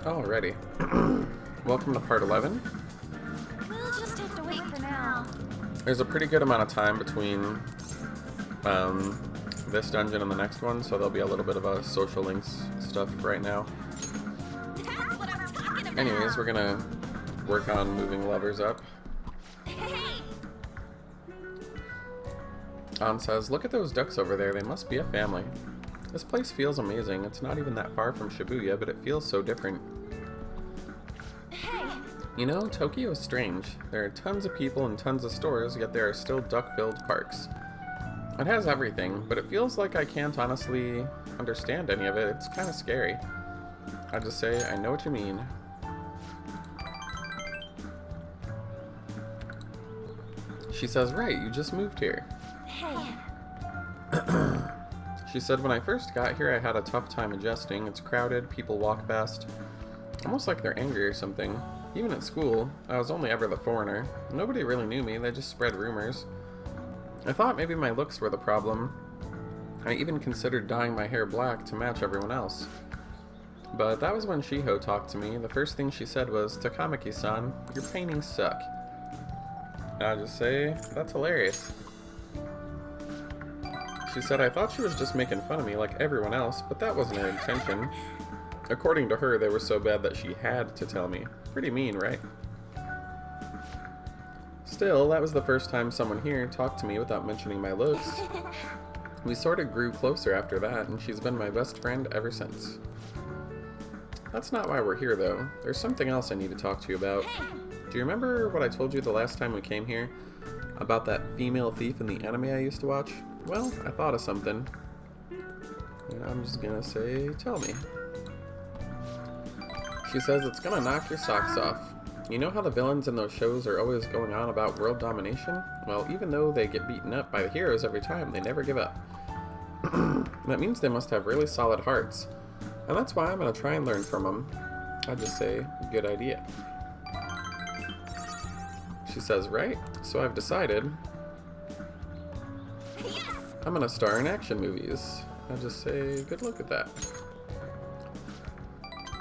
Alrighty. Welcome to part 11. We'll just have to wait for now. There's a pretty good amount of time between this dungeon and the next one, so there'll be a little bit of a social links stuff right now. That's what I'm talking about. Anyways, we're gonna work on moving levers up. Hey! An says, look at those ducks over there, they must be a family. This place feels amazing. It's not even that far from Shibuya, but it feels so different. Hey! You know, Tokyo is strange. There are tons of people and tons of stores, yet there are still duck-filled parks. It has everything, but it feels like I can't honestly understand any of it. It's kind of scary. I just say, I know what you mean. She says, right, you just moved here. Hey! She said, when I first got here, I had a tough time adjusting. It's crowded, people walk fast, almost like they're angry or something. Even at school, I was only ever the foreigner. Nobody really knew me, they just spread rumors. I thought maybe my looks were the problem. I even considered dyeing my hair black to match everyone else. But that was when Shiho talked to me. The first thing she said was, Takamaki-san, your paintings suck. And I just say, that's hilarious. She said I thought she was just making fun of me like everyone else, but that wasn't her intention. According to her, they were so bad that she had to tell me. Pretty mean, right? Still, that was the first time someone here talked to me without mentioning my looks. We sort of grew closer after that, and she's been my best friend ever since. That's not why we're here, though. There's something else I need to talk to you about. Do you remember what I told you the last time we came here? About that female thief in the anime I used to watch? Well, I thought of something. And I'm just gonna say, tell me. She says it's gonna knock your socks off. You know how the villains in those shows are always going on about world domination? Well, even though they get beaten up by the heroes every time, they never give up. That means they must have really solid hearts. And that's why I'm gonna try and learn from them. I just say, good idea. She says, right? So I've decided I'm gonna star in action movies. I just say, good luck at that.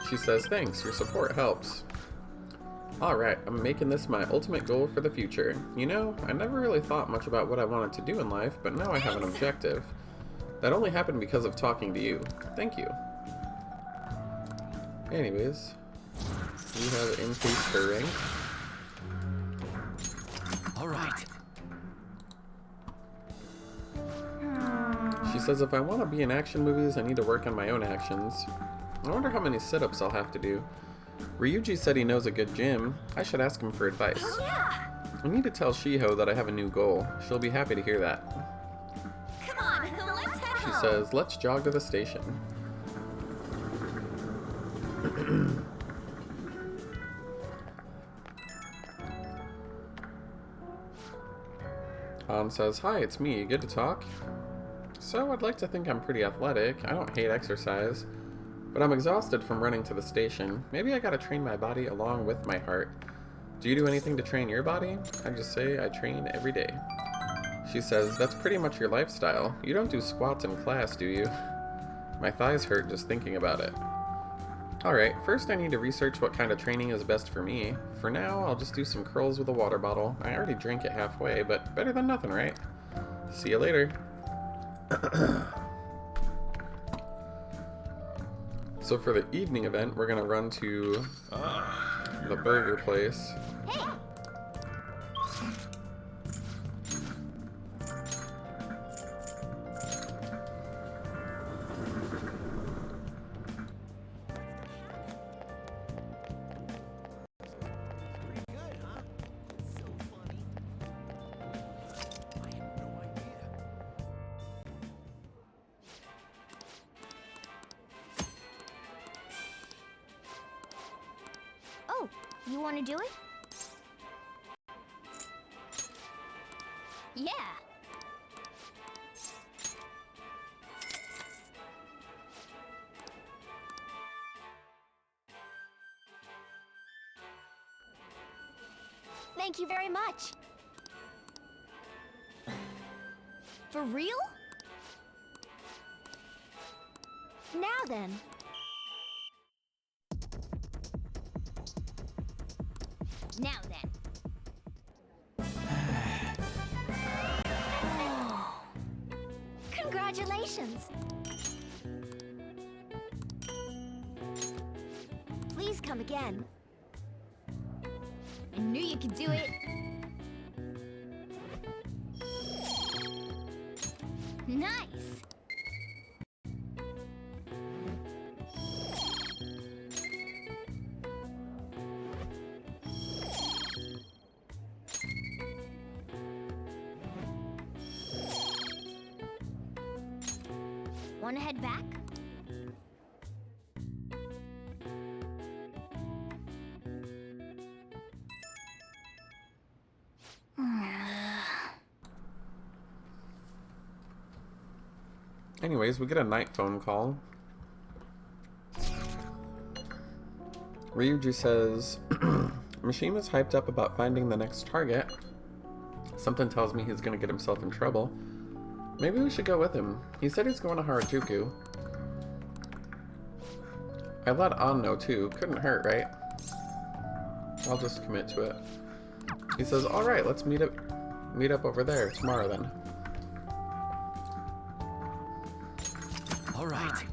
She says, thanks, your support helps. Alright, I'm making this my ultimate goal for the future. You know, I never really thought much about what I wanted to do in life, but now I have an objective. That only happened because of talking to you. Thank you. Anyways, you have increased her rank. Alright. She says if I want to be in action movies, I need to work on my own actions. I wonder how many sit-ups I'll have to do. Ryuji said he knows a good gym. I should ask him for advice. Oh, yeah! I need to tell Shiho that I have a new goal. She'll be happy to hear that. Come on, let's head She home. says, let's jog to the station. An says, hi, it's me. Good to talk? So, I'd like to think I'm pretty athletic. I don't hate exercise. But I'm exhausted from running to the station. Maybe I gotta train my body along with my heart. Do you do anything to train your body? I just say I train every day. She says, that's pretty much your lifestyle. You don't do squats in class, do you? My thighs hurt just thinking about it. Alright, first I need to research what kind of training is best for me. For now, I'll just do some curls with a water bottle. I already drank it halfway, but better than nothing, right? See you later. So for the evening event, we're gonna run to the burger place. Hey! Oh, you want to do it? Yeah. Thank you very much. For real? Now then. Now then. Congratulations! Please come again. I knew you could do it. Nice! Wanna head back? Anyways, we get a night phone call. Ryuji says, Mishima's hyped up about finding the next target. Something tells me he's gonna get himself in trouble. Maybe we should go with him. He said he's going to Harajuku. I let An know too. Couldn't hurt, right? I'll just commit to it. He says, alright, let's meet up over there tomorrow then. Alright.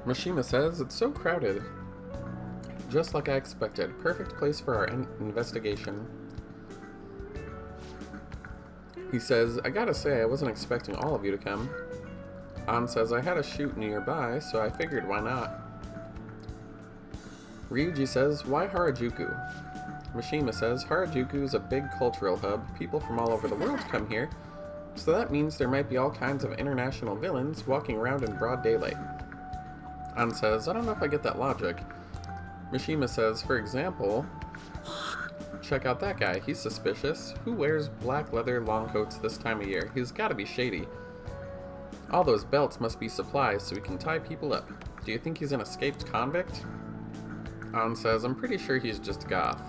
Mishima says, it's so crowded. Just like I expected. Perfect place for our investigation. He says, I gotta say, I wasn't expecting all of you to come. An says, I had a shoot nearby, so I figured why not. Ryuji says, why Harajuku? Mishima says, Harajuku is a big cultural hub. People from all over the world come here, so that means there might be all kinds of international villains walking around in broad daylight. An says, I don't know if I get that logic. Mishima says, for example, check out that guy. He's suspicious. Who wears black leather long coats this time of year? He's gotta be shady. All those belts must be supplies so we can tie people up. Do you think he's an escaped convict? An says, I'm pretty sure he's just goth.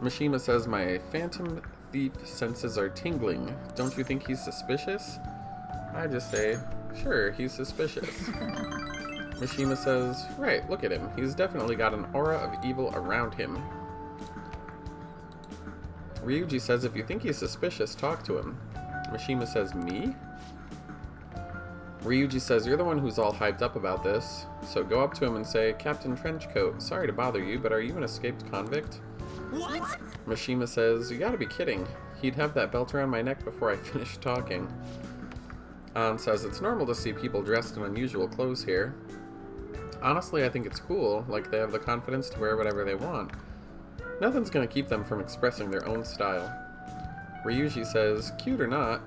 Mishima says, my phantom thief senses are tingling. Don't you think he's suspicious? I just say, sure, he's suspicious. Mishima says, right, look at him. He's definitely got an aura of evil around him. Ryuji says, if you think he's suspicious, talk to him. Mishima says, me? Ryuji says, you're the one who's all hyped up about this, so go up to him and say, Captain Trenchcoat, sorry to bother you, but are you an escaped convict? What? Mishima says, you gotta be kidding. He'd have that belt around my neck before I finished talking. An says, it's normal to see people dressed in unusual clothes here. Honestly, I think it's cool, like they have the confidence to wear whatever they want. Nothing's gonna keep them from expressing their own style. Ryuji says, cute or not,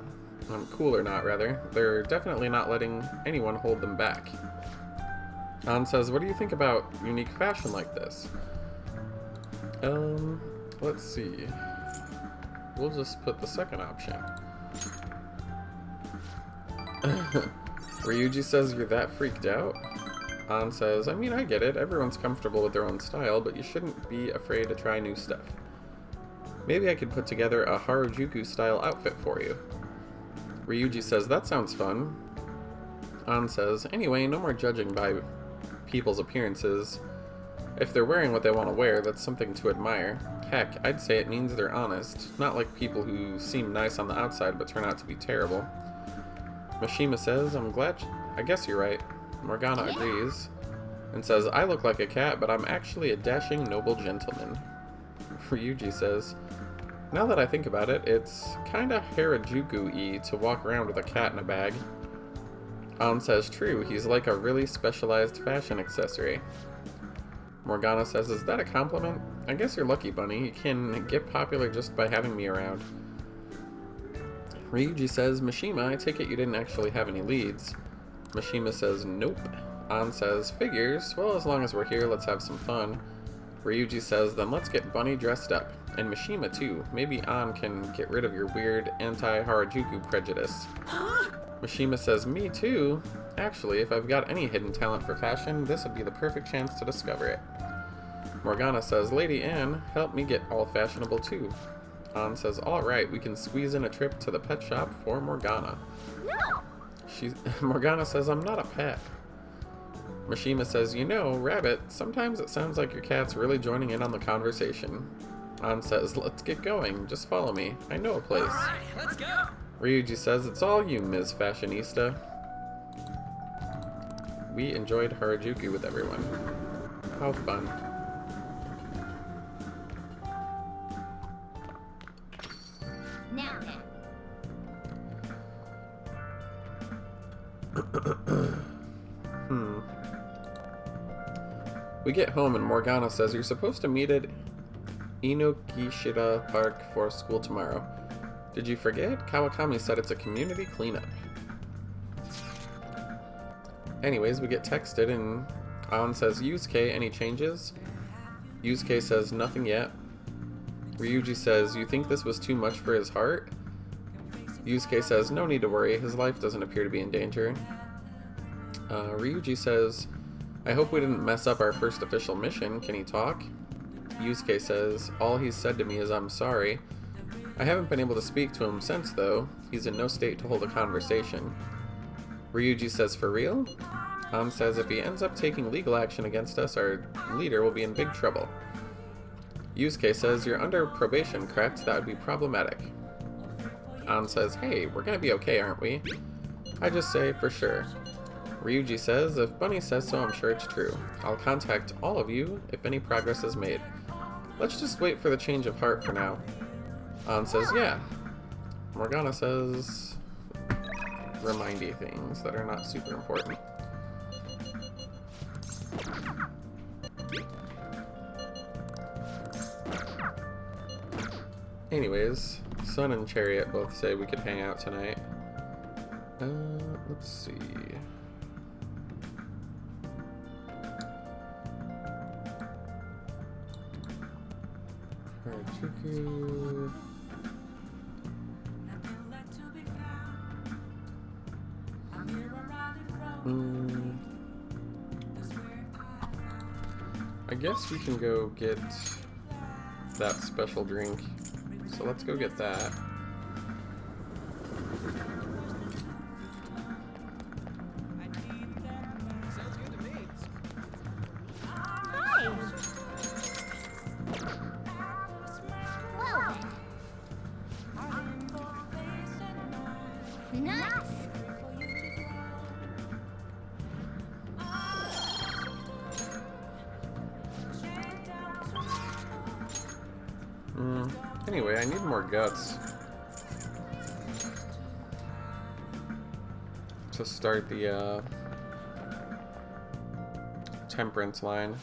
cool or not rather, they're definitely not letting anyone hold them back. An says, what do you think about unique fashion like this? Let's see. We'll just put the second option. Ryuji says, you're that freaked out? An says, I mean, I get it. Everyone's comfortable with their own style, but you shouldn't be afraid to try new stuff. Maybe I could put together a Harajuku-style outfit for you. Ryuji says, that sounds fun. An says, anyway, no more judging by people's appearances. If they're wearing what they want to wear, that's something to admire. Heck, I'd say it means they're honest, not like people who seem nice on the outside but turn out to be terrible. Mishima says, I guess you're right. Morgana agrees, and says, I look like a cat, but I'm actually a dashing noble gentleman. Ryuji says, now that I think about it, it's kinda Harajuku-y to walk around with a cat in a bag. An says, true, he's like a really specialized fashion accessory. Morgana says, is that a compliment? I guess you're lucky, Bunny. You can get popular just by having me around. Ryuji says, Mishima, I take it you didn't actually have any leads. Mishima says, nope. An says, figures. Well, as long as we're here, let's have some fun. Ryuji says, then let's get Bunny dressed up. And Mishima, too. Maybe An can get rid of your weird anti-Harajuku prejudice. Mishima says, me too. Actually, if I've got any hidden talent for fashion, this would be the perfect chance to discover it. Morgana says, Lady Anne, help me get all fashionable too. Anne says, alright, we can squeeze in a trip to the pet shop for Morgana. No! Morgana says, I'm not a pet. Mishima says, you know, Rabbit, sometimes it sounds like your cat's really joining in on the conversation. Anne says, let's get going, just follow me, I know a place. Alright, let's go! Ryuji says, it's all you, Ms. Fashionista. We enjoyed Harajuku with everyone. How fun. Now then. We get home and Morgana says, you're supposed to meet at Inokishida Park for school tomorrow. Did you forget? Kawakami said it's a community cleanup. Anyways, we get texted and An says, Yusuke, any changes? Yusuke says, nothing yet. Ryuji says, you think this was too much for his heart? Yusuke says, no need to worry, his life doesn't appear to be in danger. Ryuji says, I hope we didn't mess up our first official mission, can he talk? Yusuke says, all he's said to me is I'm sorry. I haven't been able to speak to him since though, he's in no state to hold a conversation. Ryuji says, for real? An says, if he ends up taking legal action against us, our leader will be in big trouble. Yusuke says, you're under probation, correct? That would be problematic. An says, hey, we're gonna be okay, aren't we? I just say, for sure. Ryuji says, if Bunny says so, I'm sure it's true. I'll contact all of you if any progress is made. Let's just wait for the change of heart for now. An says, yeah. Morgana says, remindy things that are not super important. Anyways, Sun and Chariot both say we could hang out tonight. Let's see. Harajuku. I guess we can go get that special drink. So let's go get that. Sounds good to me. Hi! Well then. Nice! Anyway, I need more guts to start the temperance line.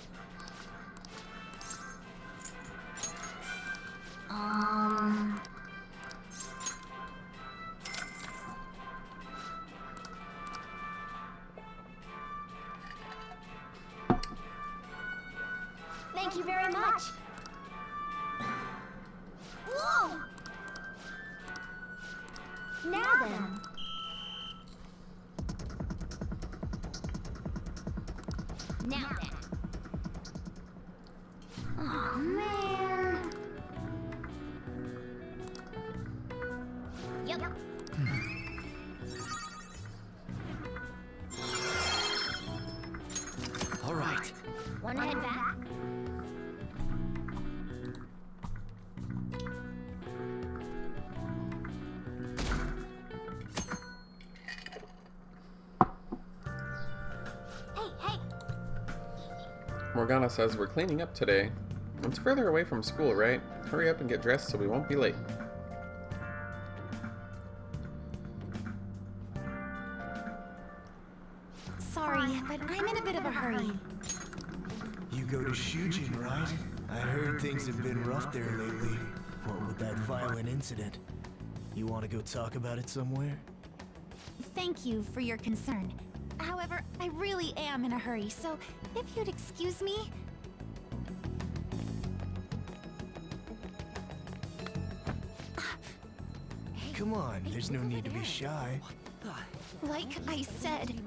Thank you very much. Whoa! Now then. Now then. Oh man. Yep. All right. Wanna head back? Hey! Morgana says we're cleaning up today. It's further away from school, right? Hurry up and get dressed so we won't be late. Sorry, but I'm in a bit of a hurry. You go to Shujin, right? I heard things have been rough there lately. What with that violent incident? You want to go talk about it somewhere? Thank you for your concern. However, I really am in a hurry, so if you'd excuse me... Come on, there's no need to be shy. Like I said...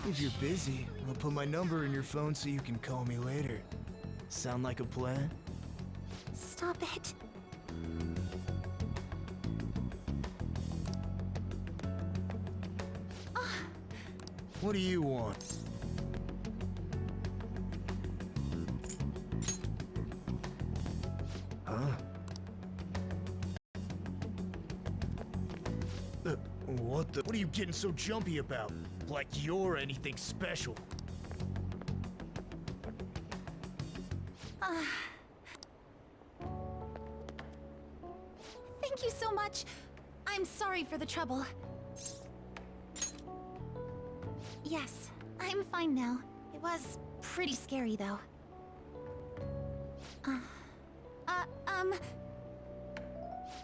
If you're busy, I'll put my number in your phone so you can call me later. Sound like a plan? Stop it. What do you want? Huh? What are you getting so jumpy about? Like you're anything special. Thank you so much. I'm sorry for the trouble. Yes, I'm fine now. It was pretty scary, though.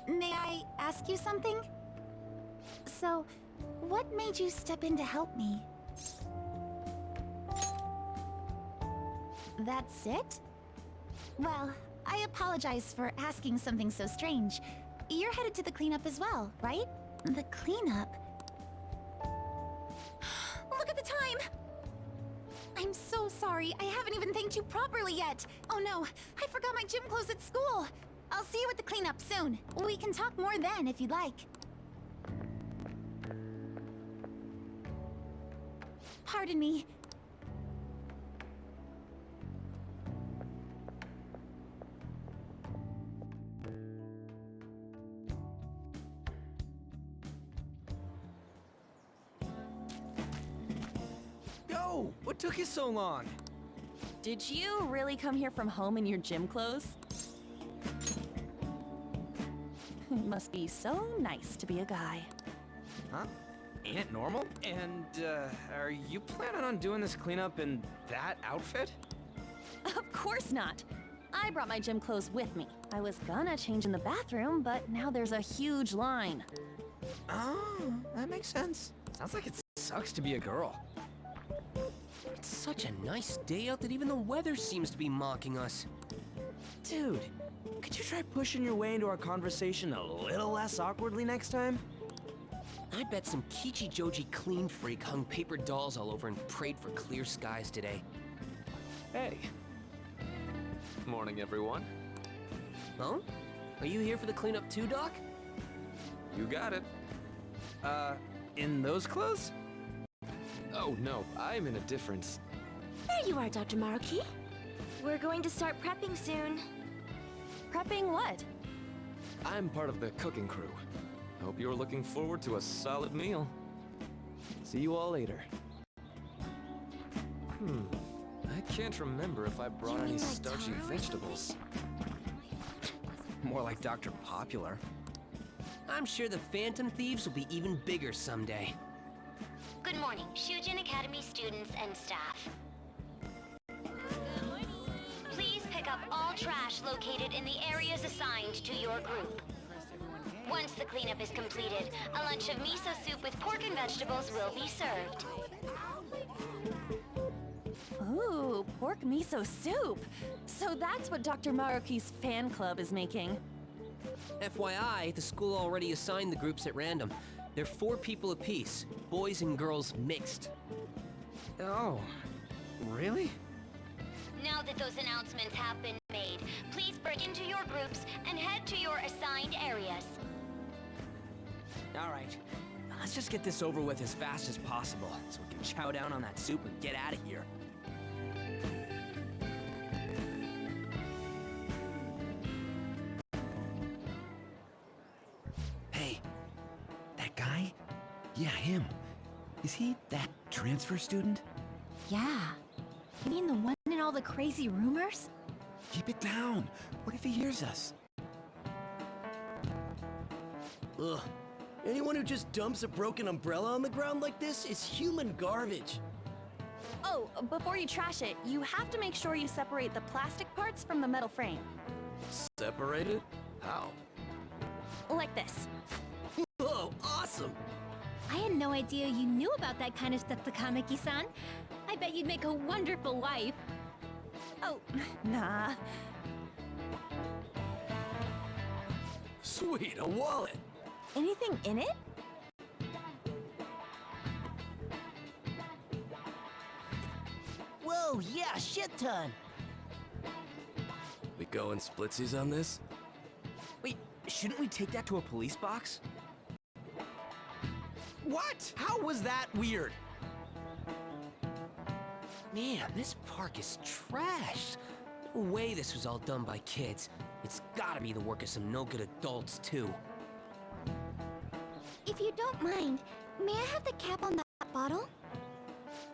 May I ask you something? So, what made you step in to help me? That's it? Well, I apologize for asking something so strange. You're headed to the cleanup as well, right? The cleanup? Look at the time! I'm so sorry, I haven't even thanked you properly yet! Oh no, I forgot my gym clothes at school! I'll see you at the cleanup soon. We can talk more then if you'd like. Pardon me. Yo, what took you so long? Did you really come here from home in your gym clothes? It must be so nice to be a guy. Huh? Ain't it normal? And, are you planning on doing this cleanup in that outfit? Of course not. I brought my gym clothes with me. I was gonna change in the bathroom, but now there's a huge line. Oh, that makes sense. Sounds like it sucks to be a girl. It's such a nice day out that even the weather seems to be mocking us. Dude, could you try pushing your way into our conversation a little less awkwardly next time? I bet some Kichi Joji clean freak hung paper dolls all over and prayed for clear skies today. Hey. Morning, everyone. Huh? Are you here for the cleanup too, Doc? You got it. In those clothes? Oh, no, I'm in a different... There you are, Dr. Maruki. We're going to start prepping soon. Prepping what? I'm part of the cooking crew. Hope you're looking forward to a solid meal. See you all later. I can't remember if I brought You any mean like starchy taro or vegetables. More like Dr. Popular. I'm sure the Phantom Thieves will be even bigger someday. Good morning, Shujin Academy students and staff. Please pick up all trash located in the areas assigned to your group. Once the cleanup is completed, a lunch of miso soup with pork and vegetables will be served. Ooh, pork miso soup. So that's what Dr. Maruki's fan club is making. FYI, the school already assigned the groups at random. They're 4 people apiece, boys and girls mixed. Oh, really? Now that those announcements have been made, please break into your groups and head to your assigned areas. All right, let's just get this over with as fast as possible so we can chow down on that soup and get out of here. Hey, that guy? Yeah, him. Is he that transfer student? Yeah. You mean the one in all the crazy rumors? Keep it down. What if he hears us? Ugh. Anyone who just dumps a broken umbrella on the ground like this is human garbage. Oh, before you trash it, you have to make sure you separate the plastic parts from the metal frame. Separated? How? Like this. Oh, awesome! I had no idea you knew about that kind of stuff, Takamaki-san. I bet you'd make a wonderful wife. Oh, nah. Sweet, a wallet! Anything in it? Whoa, yeah, shit ton! We going splitsies on this? Wait, shouldn't we take that to a police box? What? How was that weird? Man, this park is trash. No way this was all done by kids. It's gotta be the work of some no-good adults, too. If you don't mind, may I have the cap on that bottle?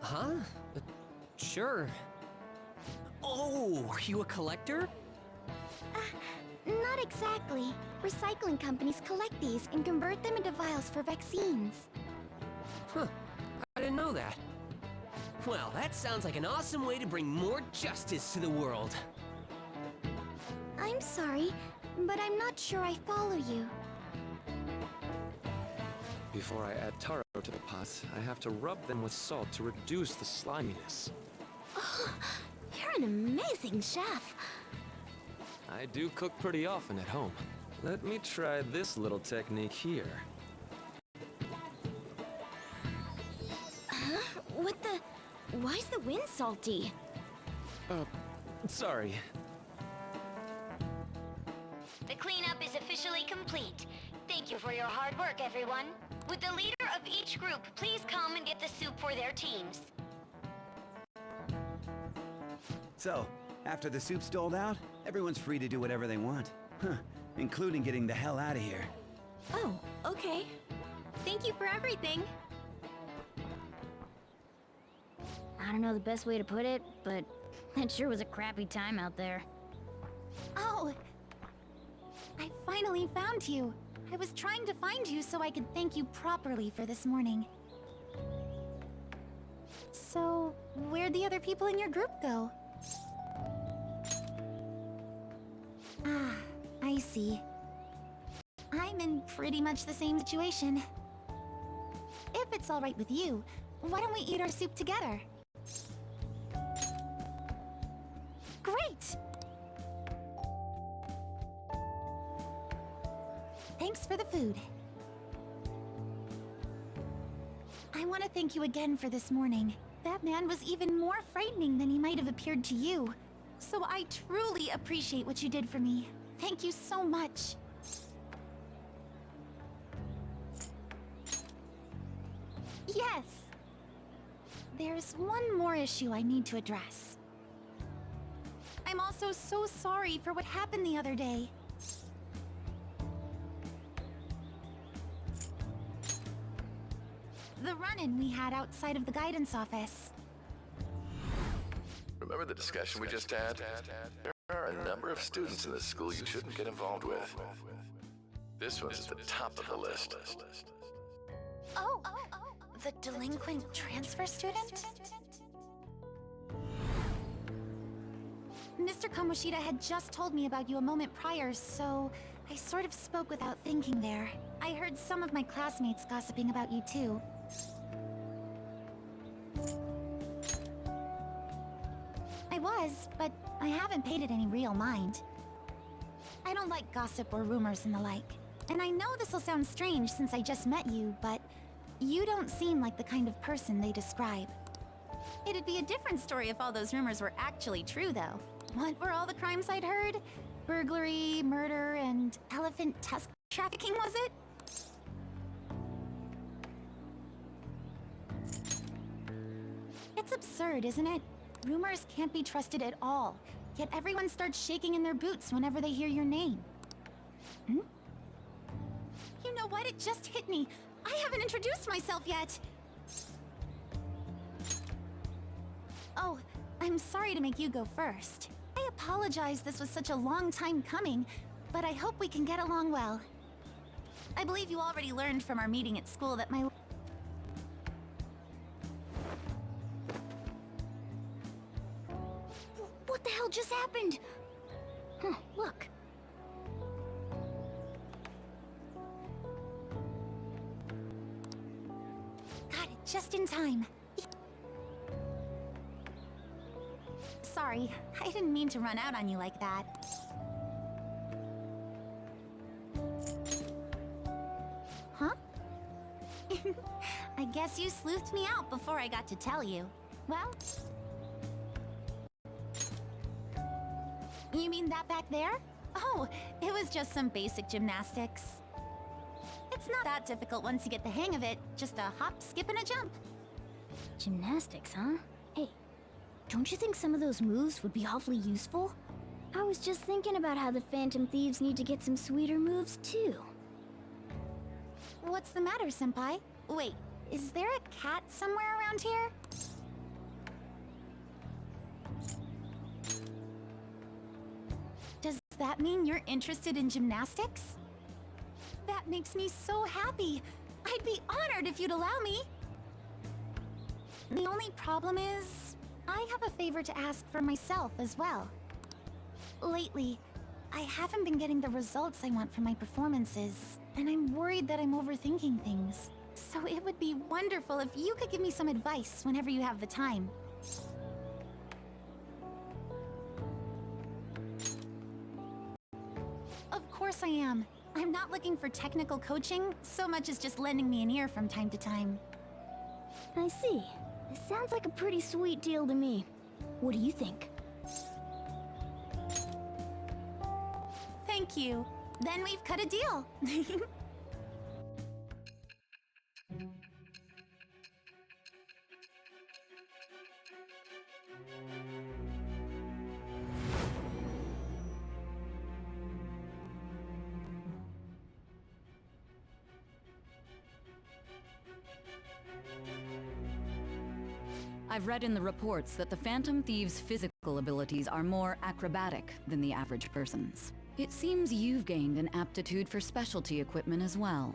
Huh? Sure. Oh, are you a collector? Not exactly. Recycling companies collect these and convert them into vials for vaccines. Huh. I didn't know that. Well, that sounds like an awesome way to bring more justice to the world. I'm sorry, but I'm not sure I follow you. Before I add taro to the pots, I have to rub them with salt to reduce the sliminess. Oh, you're an amazing chef. I do cook pretty often at home. Let me try this little technique here. Huh? What the... Why's the wind salty? Sorry. The cleanup is officially complete. Thank you for your hard work, everyone. Would the leader of each group please come and get the soup for their teams? So, after the soup's doled out, everyone's free to do whatever they want. Huh, including getting the hell out of here. Oh, okay. Thank you for everything. I don't know the best way to put it, but it sure was a crappy time out there. Oh, I finally found you. I was trying to find you so I could thank you properly for this morning. So, where'd the other people in your group go? Ah, I see. I'm in pretty much the same situation. If it's all right with you, why don't we eat our soup together? Great! Thanks for the food. I want to thank you again for this morning. That man was even more frightening than he might have appeared to you. So I truly appreciate what you did for me. Thank you so much. Yes. There's one more issue I need to address. I'm also so sorry for what happened the other day. The run-in we had outside of the guidance office. Remember the discussion we just had? There are a number of students in this school you shouldn't get involved with. This one's at the top of the list. Oh, the delinquent transfer student? Mr. Kamoshida had just told me about you a moment prior, so I sort of spoke without thinking there. I heard some of my classmates gossiping about you too. I was, but I haven't paid it any real mind. I don't like gossip or rumors and the like. And I know this'll sound strange since I just met you, but you don't seem like the kind of person they describe. It'd be a different story if all those rumors were actually true, though. What were all the crimes I'd heard? Burglary, murder, and elephant tusk trafficking, was it? It's absurd, isn't it? Rumors can't be trusted at all, yet everyone starts shaking in their boots whenever they hear your name. Hmm? You know what? It just hit me. I haven't introduced myself yet. Oh, I'm sorry to make you go first. I apologize this was such a long time coming, but I hope we can get along well. I believe you already learned from our meeting at school that my... What the hell just happened? Huh, look. Got it just in time. Sorry, I didn't mean to run out on you like that. Huh? I guess you sleuthed me out before I got to tell you. Well... You mean that back there? Oh, it was just some basic gymnastics. It's not that difficult once you get the hang of it. Just a hop, skip, and a jump. Gymnastics, huh? Hey, don't you think some of those moves would be awfully useful? I was just thinking about how the Phantom Thieves need to get some sweeter moves, too. What's the matter, Senpai? Wait, is there a cat somewhere around here? Does that mean you're interested in gymnastics? That makes me so happy. I'd be honored if you'd allow me. The only problem is, I have a favor to ask for myself as well. Lately, I haven't been getting the results I want from my performances, and I'm worried that I'm overthinking things. So it would be wonderful if you could give me some advice whenever you have the time. Of course I am. I'm not looking for technical coaching, so much as just lending me an ear from time to time. I see. It sounds like a pretty sweet deal to me. What do you think? Thank you. Then we've cut a deal. I've read in the reports that the Phantom Thieves' physical abilities are more acrobatic than the average person's. It seems you've gained an aptitude for specialty equipment as well.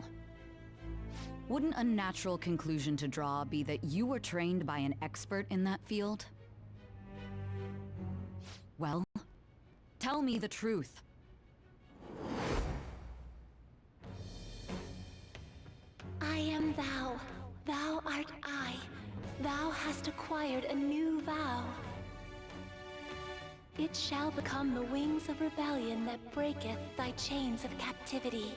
Wouldn't a natural conclusion to draw be that you were trained by an expert in that field? Well, tell me the truth. I am thou. Thou art I. Thou hast acquired a new vow. It shall become the wings of rebellion that breaketh thy chains of captivity.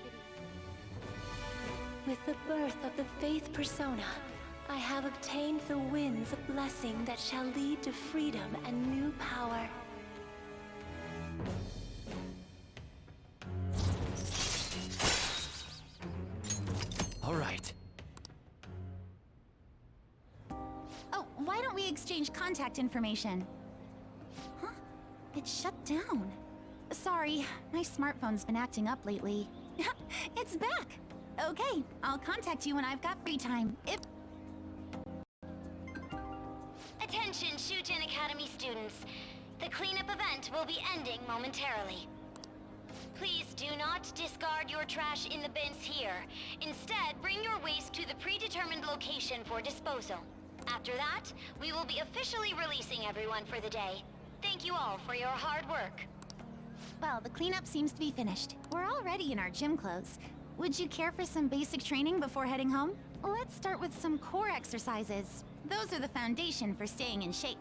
With the birth of the Faith Persona, I have obtained the winds of blessing that shall lead to freedom and new power. All right. Oh, why don't we exchange contact information? Huh? It shut down. Sorry, my smartphone's been acting up lately. It's back! Okay, I'll contact you when I've got free time. Attention, Shujin Academy students. The cleanup event will be ending momentarily. Please do not discard your trash in the bins here. Instead, bring your waste to the predetermined location for disposal. After that, we will be officially releasing everyone for the day. Thank you all for your hard work. Well, the cleanup seems to be finished. We're already in our gym clothes. Would you care for some basic training before heading home? Let's start with some core exercises. Those are the foundation for staying in shape.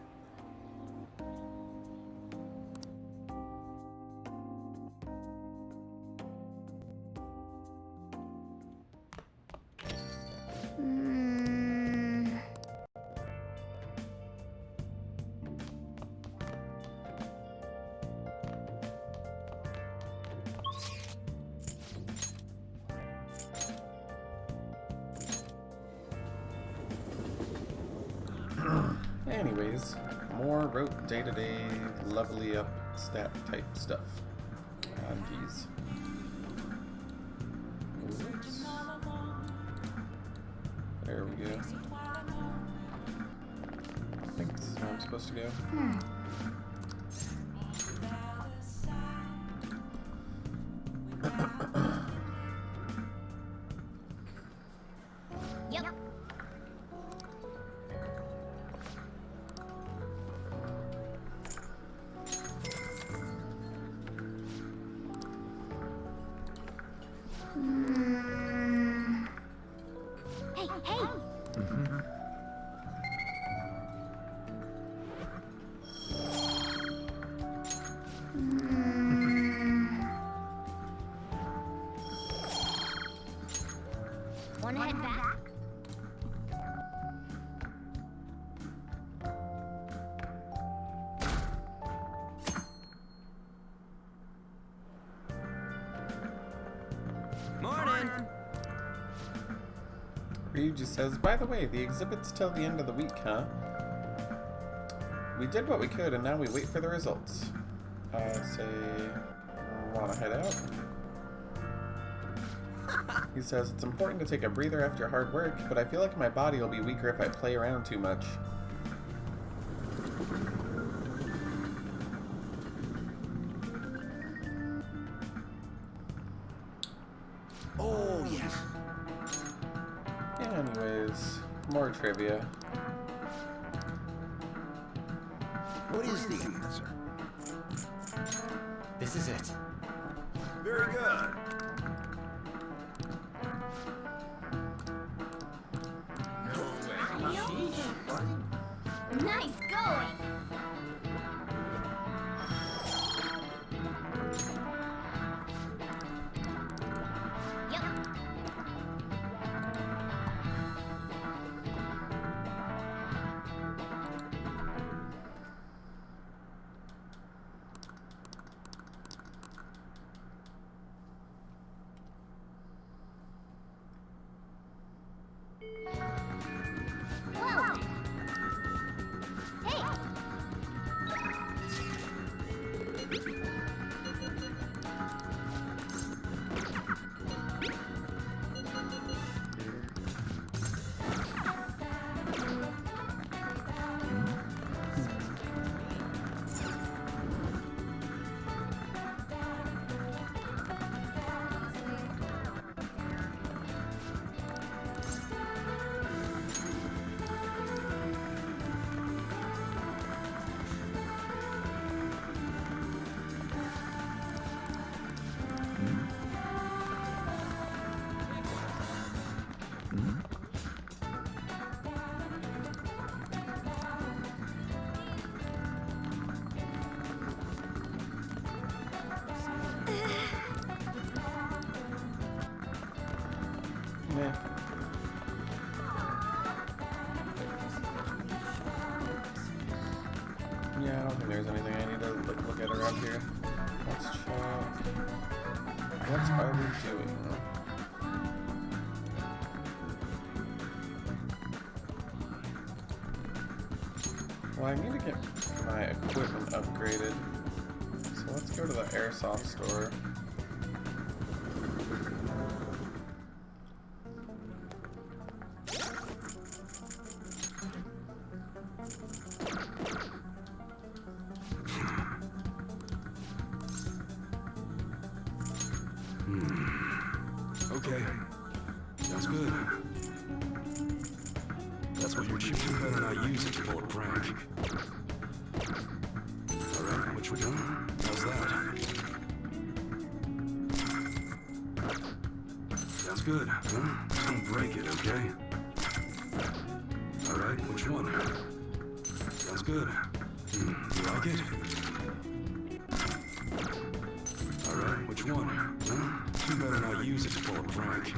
Anyways, more rote day-to-day levelly up stat type stuff. Geez. Oops. There we go. I think this is where I'm supposed to go. Yep. Hey, hey! Ryuji says, by the way, the exhibit's till the end of the week, huh? We did what we could, and now we wait for the results. Say, wanna head out? He says, it's important to take a breather after hard work, but I feel like my body will be weaker if I play around too much. Oh, yes. Anyways, more trivia. What is the answer? This is it. Very good. Nice going! Whoa! Hey! Meh. Yeah, I don't think there's anything I need to look at around here. Let's check. What are we doing? Well, I need to get my equipment upgraded. So let's go to the airsoft store. Okay. Sounds good. That's what you're choosing. You better not use it to pull a prank. Alright, which we're done. How's that? Sounds good, huh? Just don't break it, okay? Alright, which one? Sounds good. You like it? Alright, which one? Huh? You better not use it to pull a prank.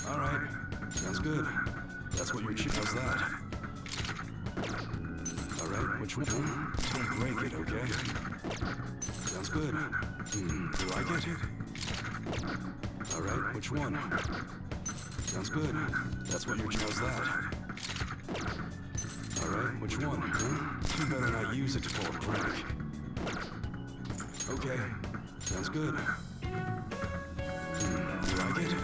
Alright, sounds good. That's what you're choosing. How's that? Alright, which one? Huh? Don't break it, okay? Sounds good. You like it? Alright, which one? Sounds good. That's what you're choosing. How's that? Alright, which one? Huh? You better not use it to pull a prank. Okay, sounds good. You like it?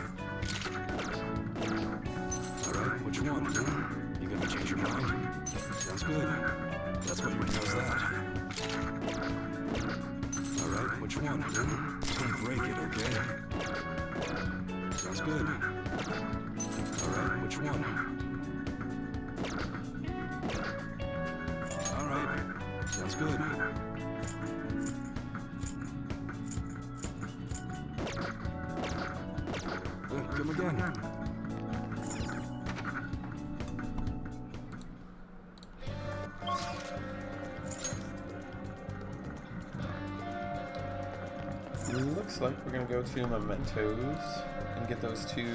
Alright, which one? Huh? You gonna change your mind? Sounds good. That's what you're. How's that? Alright, which one? Huh? Don't break it, okay? Sounds good. Alright, which one? Alright, sounds good. Come again. Looks like we're gonna go to Mementos and get those two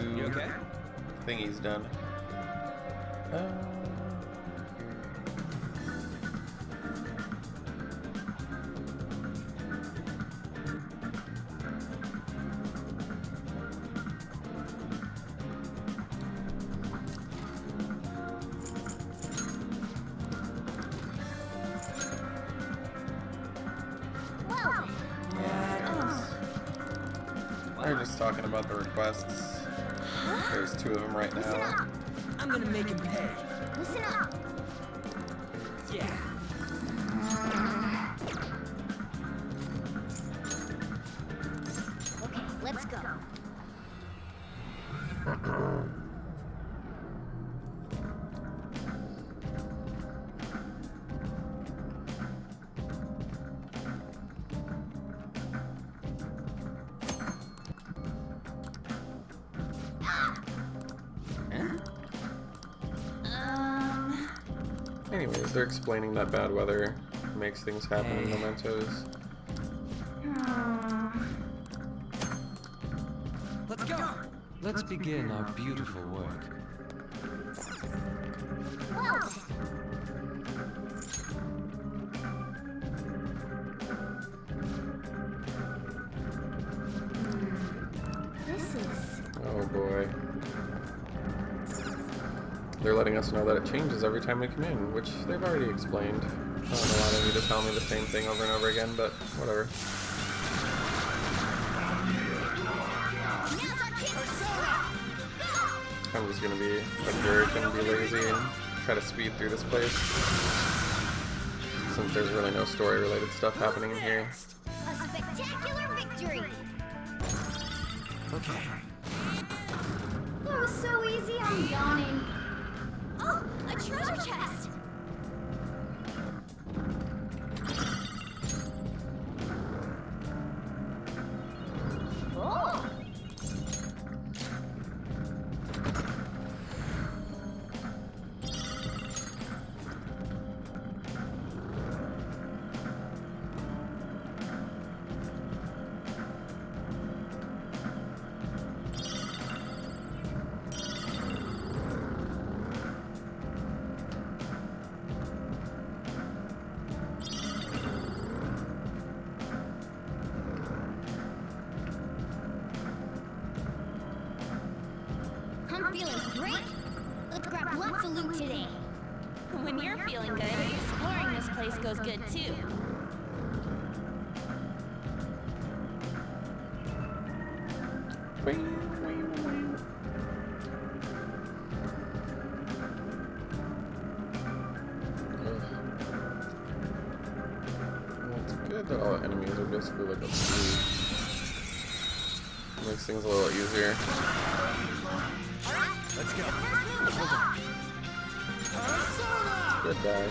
thingies done. They're just talking about the requests. There's 2 of them right now. I'm gonna make him pay. Listen up. Yeah. Okay, let's go. Anyways, they're explaining that bad weather makes things happen in mementos. Let's go! Let's begin our beautiful work. This is... Oh boy. They're letting us know that it changes every time we come in, which they've already explained. I don't know why they need to tell me the same thing over and over again, but whatever. I'm just gonna be a jerk and be lazy and try to speed through this place. Since there's really no story-related stuff happening in here. a spectacular victory! Okay. That was so easy, I'm yawning. Oh, a treasure chest! Oh! I'm feeling great. Let's grab lots of loot today. When you're feeling good, exploring this place goes good too. Well, it's good that all the enemies are basically like a food. Makes things a little easier. Let's go. Goodbye.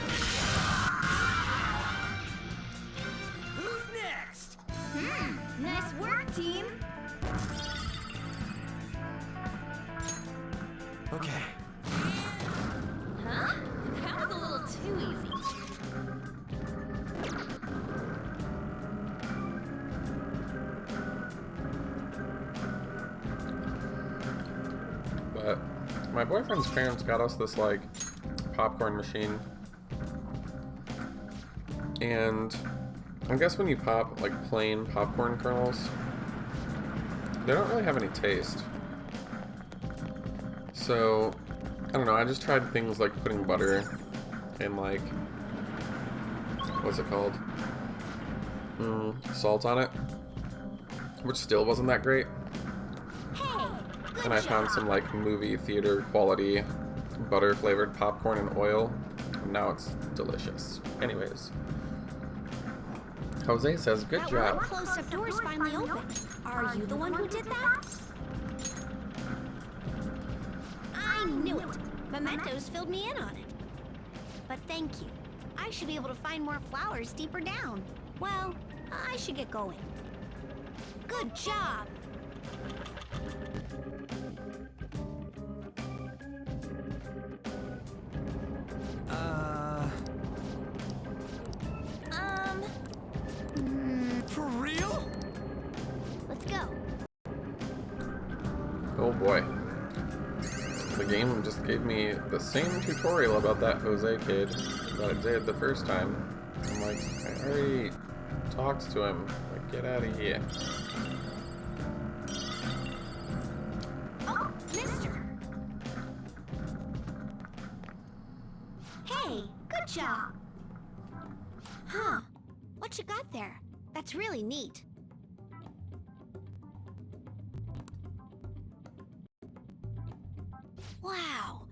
Who's next? Nice work, team. Okay. Huh? That was a little too easy. But my boyfriend's parents got us this like popcorn machine, and I guess when you pop like plain popcorn kernels, they don't really have any taste. So I don't know, I just tried things like putting butter and like, what's it called, salt on it, which still wasn't that great. And I found some like movie theater quality butter flavored popcorn and oil, and now it's delicious. Anyways, Jose says, good job. Closed-up doors finally open. Are you the one who did that? I knew it. Mementos filled me in on it. But thank you. I should be able to find more flowers deeper down. Well, I should get going. Good job. For real? Let's go. Oh boy. The game just gave me the same tutorial about that Jose kid that it did the first time. I'm like, I already talked to him. Like, get out of here. Oh, mister. Hey, good job. Huh. What you got there? That's really neat. Wow,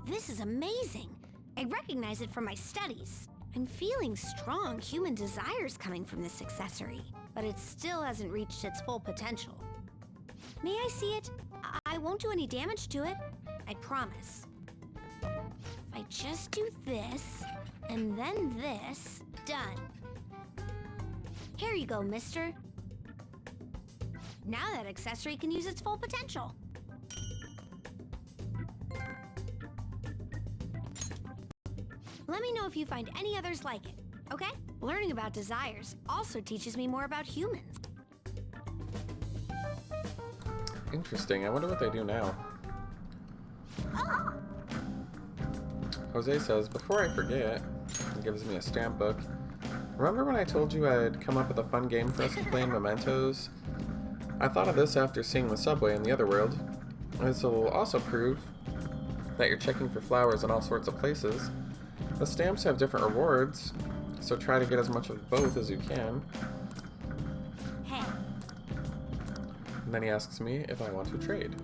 this is amazing. I recognize it from my studies. I'm feeling strong human desires coming from this accessory, but it still hasn't reached its full potential. May I see it? I won't do any damage to it. I promise. If I just do this, and then this, done. Here you go, mister. Now that accessory can use its full potential. Let me know if you find any others like it, okay? Learning about desires also teaches me more about humans. Interesting. I wonder what they do now. Jose says, before I forget, he gives me a stamp book. Remember when I told you I'd come up with a fun game for us to play in Mementos? I thought of this after seeing the subway in the other world. This will also prove that you're checking for flowers in all sorts of places. The stamps have different rewards, so try to get as much of both as you can. Hey. And then he asks me if I want to trade.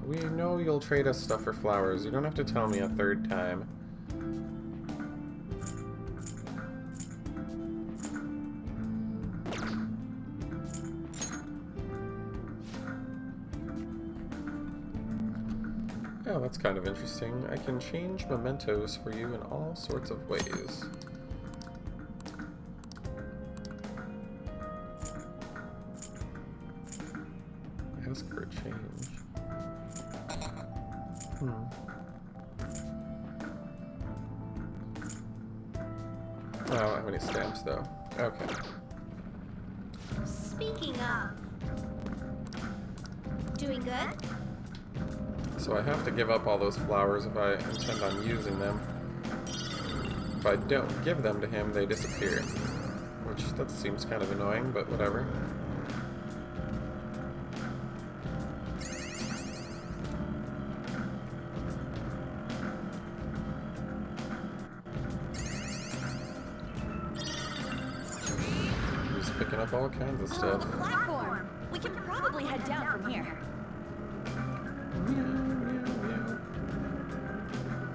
We know you'll trade us stuff for flowers. You don't have to tell me a third time. Oh, that's kind of interesting. I can change mementos for you in all sorts of ways. Ask for a change. I don't have any stamps though. Okay. Speaking of... Doing good? So I have to give up all those flowers if I intend on using them. If I don't give them to him, they disappear. Which, that seems kind of annoying, but whatever. Just picking up all kinds of stuff. Oh, platform! We can probably head down from here.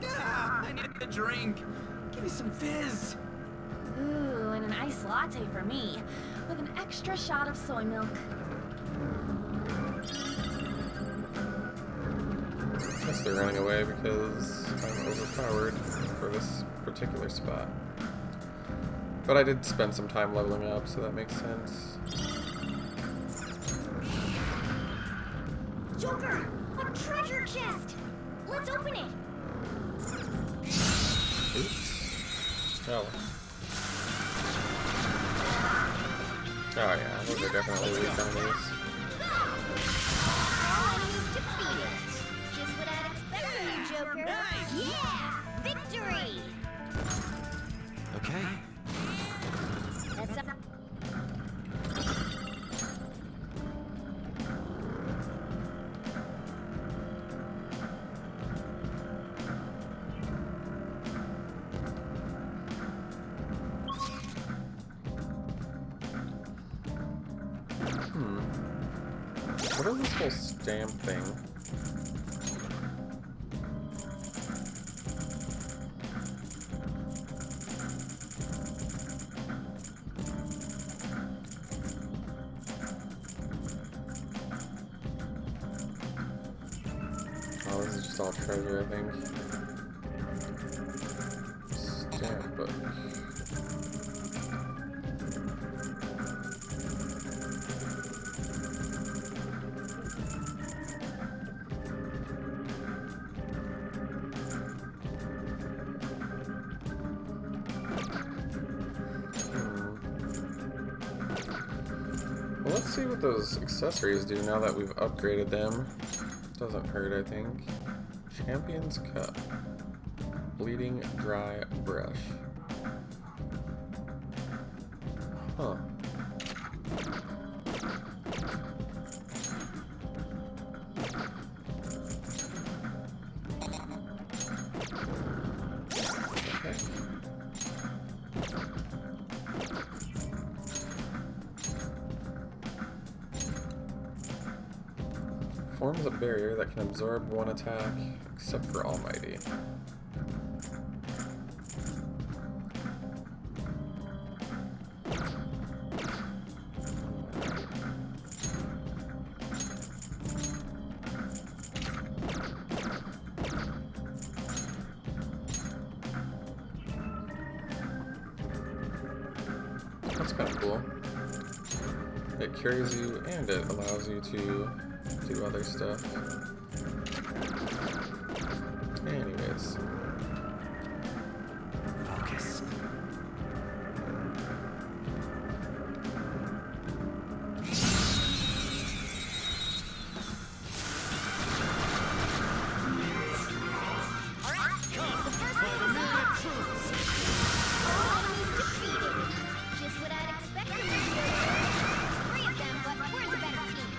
I need a drink. Give me some fizz. Ooh, and an iced latte for me, with an extra shot of soy milk. I guess they're running away because I'm overpowered for this particular spot. But I did spend some time leveling up, so that makes sense. Joker! A treasure chest! Let's open it! Oops. Oh. Oh yeah, those are definitely weak enemies. Enemies defeated. Just what I'd expect from you, Joker. Nice. Yeah! Victory! Okay. That's up. What is this whole stamp thing? Oh, this is just all treasure, I think. Stamp book. Well, let's see what those accessories do now that we've upgraded them. Doesn't hurt, I think. Champion's Cup. Bleeding Dry Brush. Huh. Okay. forms a barrier that can absorb one attack, except for Almighty. That's kind of cool. It carries you and it allows you to do other stuff. Anyways. Focus. Just what I'd expect from you. Three of them, but we're the better team.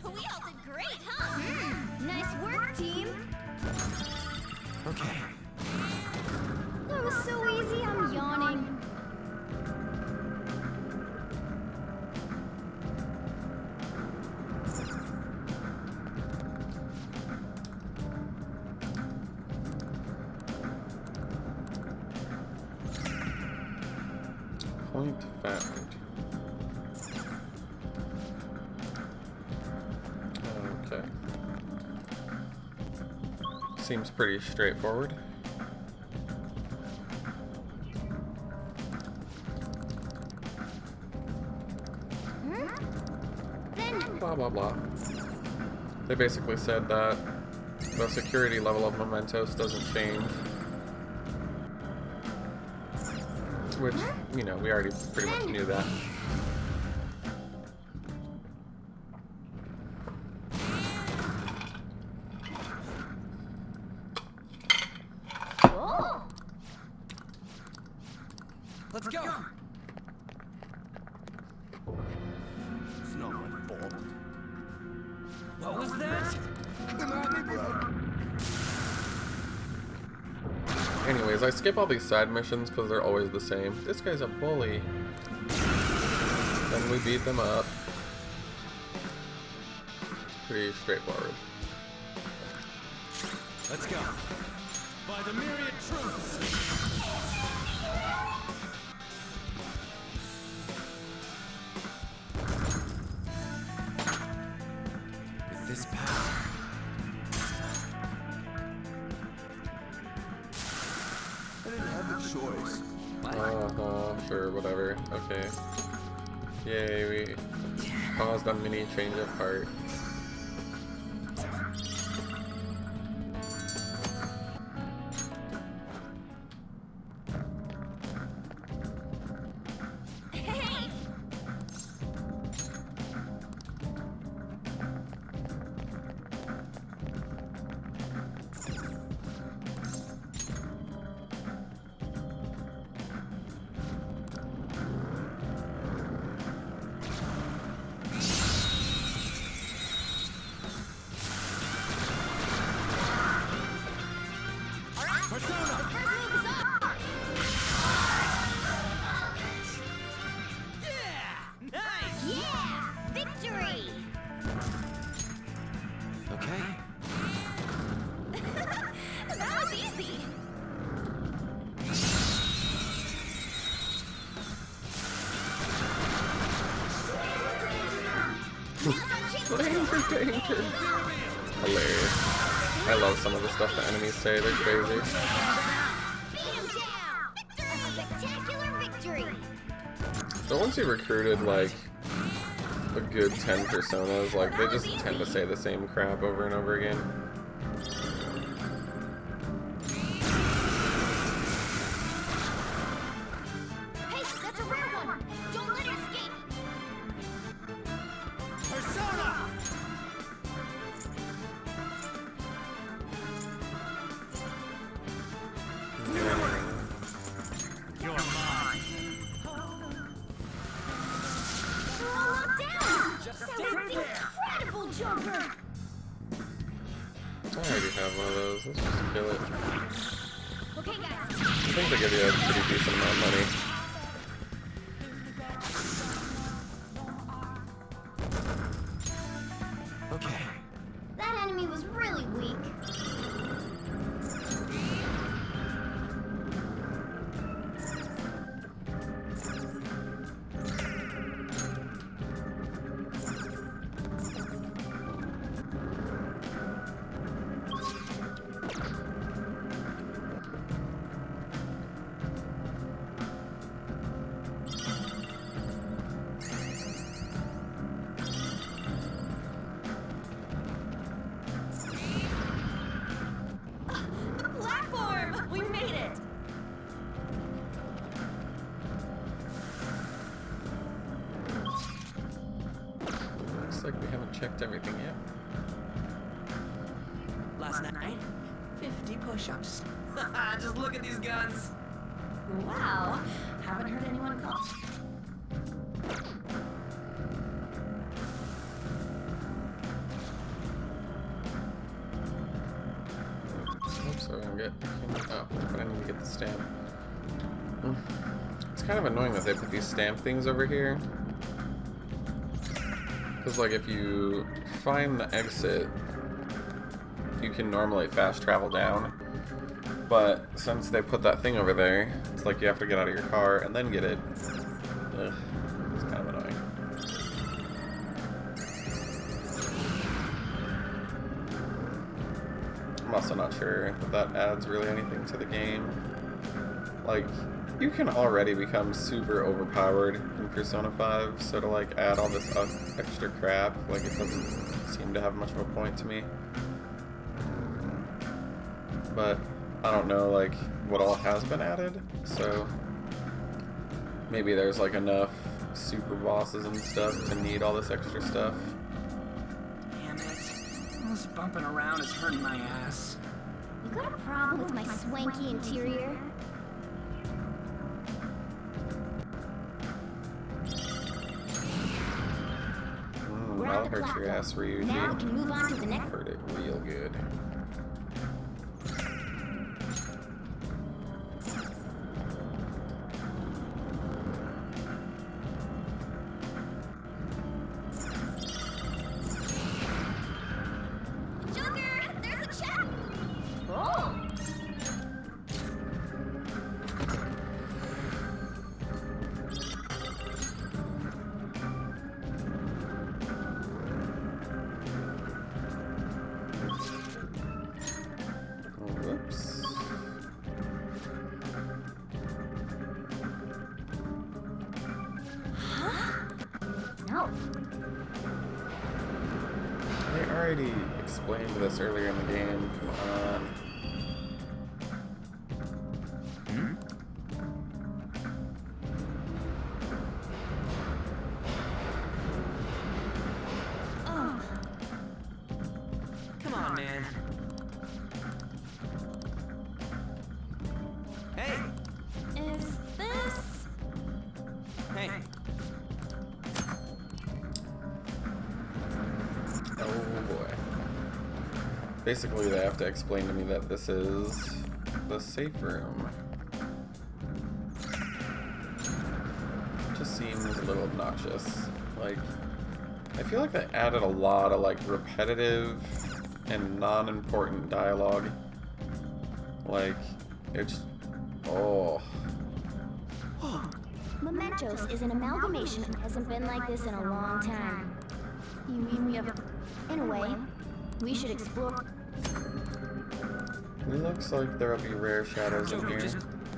We all did great, huh? Nice work, team. Okay. That was so easy, I'm yawning. Point found. Okay. Seems pretty straightforward. Blah blah blah. They basically said that the security level of Mementos doesn't change. Which, you know, we already pretty much knew that. Let's go! It's not my fault. What was that? Come on, me, bro. Anyways, I skip all these side missions because they're always the same. This guy's a bully. Then we beat them up. Pretty straightforward. Let's go. By the myriad troops! With this power, I didn't have the choice. Sure, whatever. Okay. Yay, we caused a mini change of heart. Danger. Hilarious. I love some of the stuff the enemies say, they're crazy. So once you recruited like a good 10 personas, like they just tend to say the same crap over and over again. Hey, that's a rare one. Don't let it escape. Persona! You're mine. Incredible Joker! I already have one of those. Let's just kill it. Okay, guys. I think they give you a pretty decent amount of money. like we haven't checked everything yet. Last night, 50 push-ups. Just look at these guns. Wow. Haven't heard anyone call. Oops, so I don't get. Oh, but I need to get the stamp. It's kind of annoying that they put these stamp things over here. Because, like, if you find the exit, you can normally fast travel down. But since they put that thing over there, it's like you have to get out of your car and then get it. Ugh, it's kind of annoying. I'm also not sure if that adds really anything to the game. Like, you can already become super overpowered in Persona 5, so to like add all this extra crap, like it doesn't seem to have much of a point to me. But I don't know like what all has been added, so maybe there's like enough super bosses and stuff to need all this extra stuff. Damn it. This bumping around is hurting my ass. You got a problem with my swanky interior? That'll hurt your ass, Ryuji. Now we can move on to the next. Hurt it real good. Whoops. No. They already explained this earlier in the game. Come on. Oh. Come on, man. Hey! Is this... Hey! Oh boy. Basically, they have to explain to me that this is the safe room. Just seems a little obnoxious. Like, I feel like they added a lot of like repetitive and non-important dialogue. Like, it's oh. Mementos is an amalgamation and hasn't been like this in a long time. You mean we have... In a way, we should explore... It looks like there'll be rare shadows in here.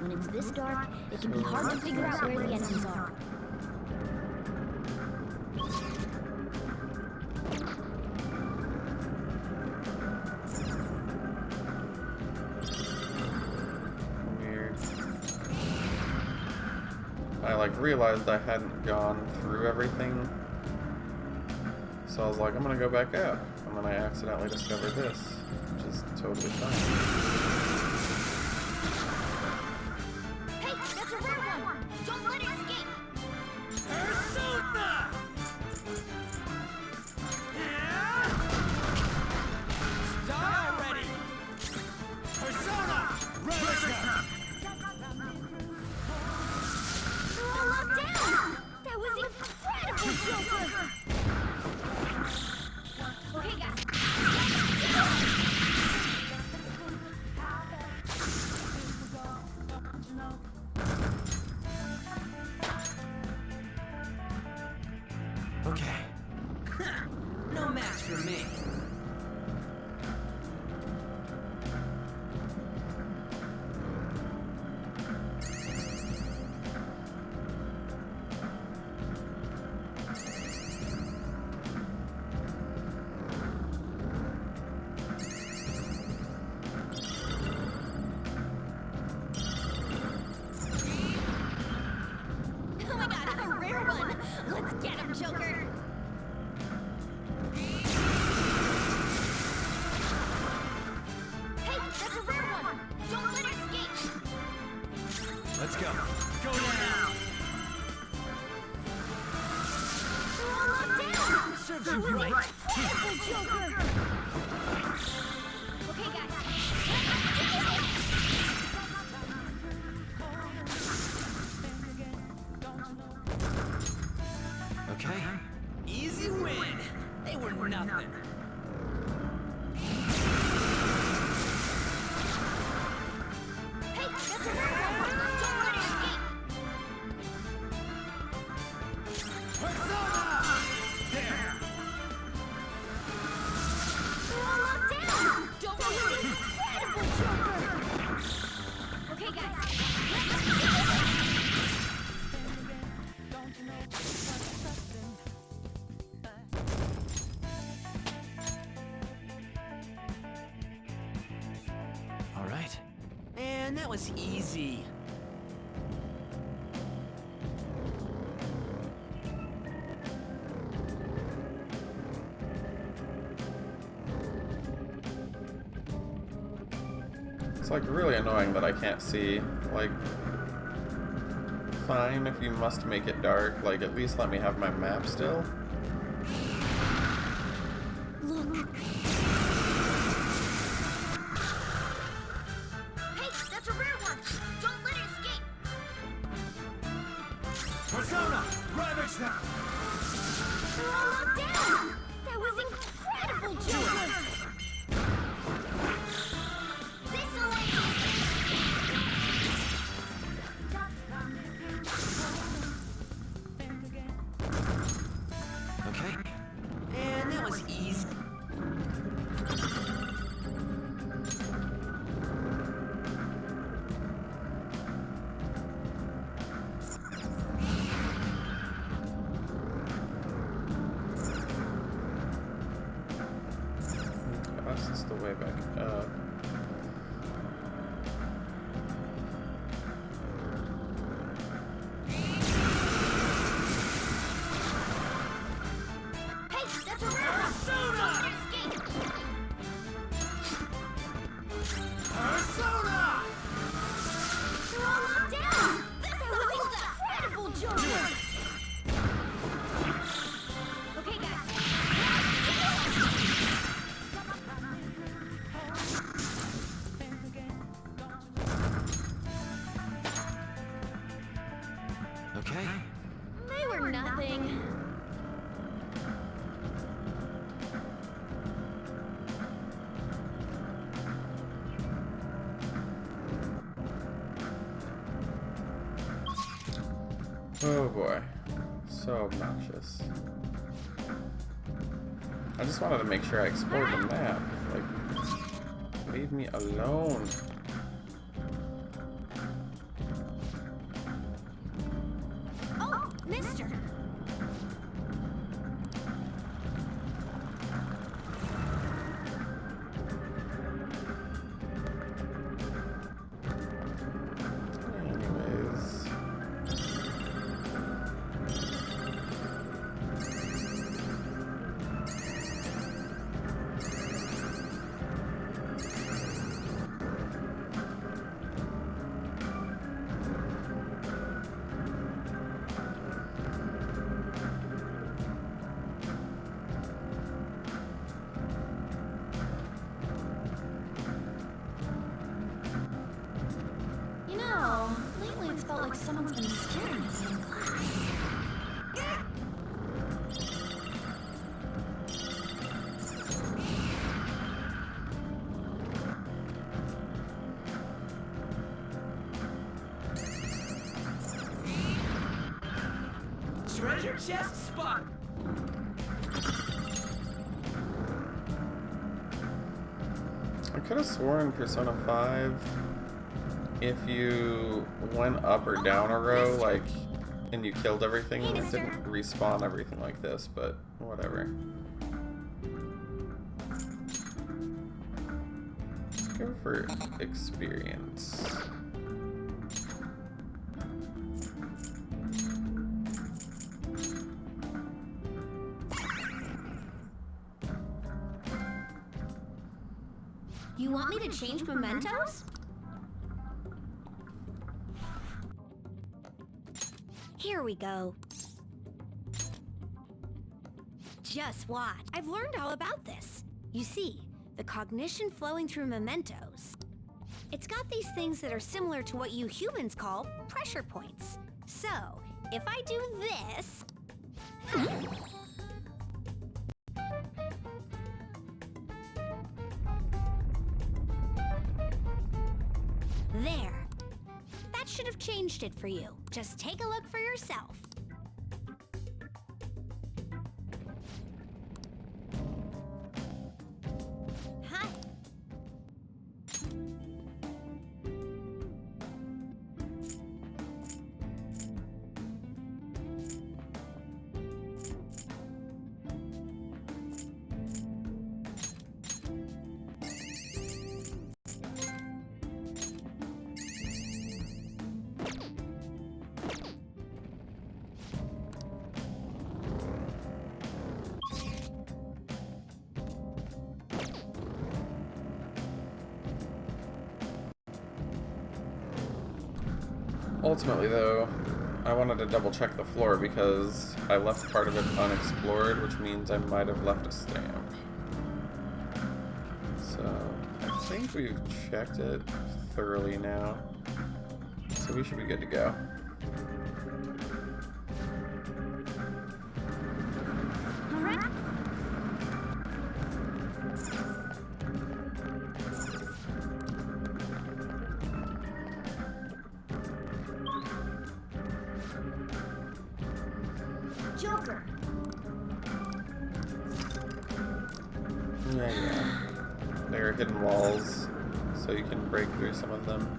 When it's this dark, it can be hard to figure out where the enemies are. Weird. I like realized I hadn't gone through everything. So I was like, I'm gonna go back up. And then I accidentally discovered this, which is totally fine. Hey, that's a rare one! Don't let it escape! Persona! Die already! Persona! Slow down! That was incredible, Joker! Okay, guys. Okay. No match for me. Oh my god, a rare one! Let's get him, Joker! go. Go now. Serves you right. Beautiful Joker. Okay, guys. Okay. Easy win. They were nothing. Hey, that's a rare one. Don't let it escape. Persona! There. They're all locked down. Don't lose the incredible Joker. Okay, guys. All right. And that was easy. It's like really annoying that I can't see. Like, fine if you must make it dark, like at least let me have my map still. Look. Hey, that's a rare one. Don't let it escape. Persona! Ravage them! They're all locked down. That was incredible, Joker. Okay. And that was easy. That's just the way back up. Okay. They were nothing. Oh boy. So obnoxious. I just wanted to make sure I explored the map. Like, leave me alone. Oh, mister. Anyways. You know, lately it's felt like someone's been staring at me in class. Treasure chest spot! I could have sworn Persona 5, if you went up or down a row, like, and you killed everything, it didn't respawn everything like this, but whatever. Let's go for experience. You want me to change mementos? Here we go. Just watch. I've learned all about this. You see, the cognition flowing through mementos. It's got these things that are similar to what you humans call pressure points. So, if I do this... There. That should have changed it for you. Just take a look for yourself. Hi. Ultimately, though, I wanted to double check the floor because I left part of it unexplored, which means I might have left a stamp. So, I think we've checked it thoroughly now. So we should be good to go. Joker. Yeah. There are hidden walls, so you can break through some of them.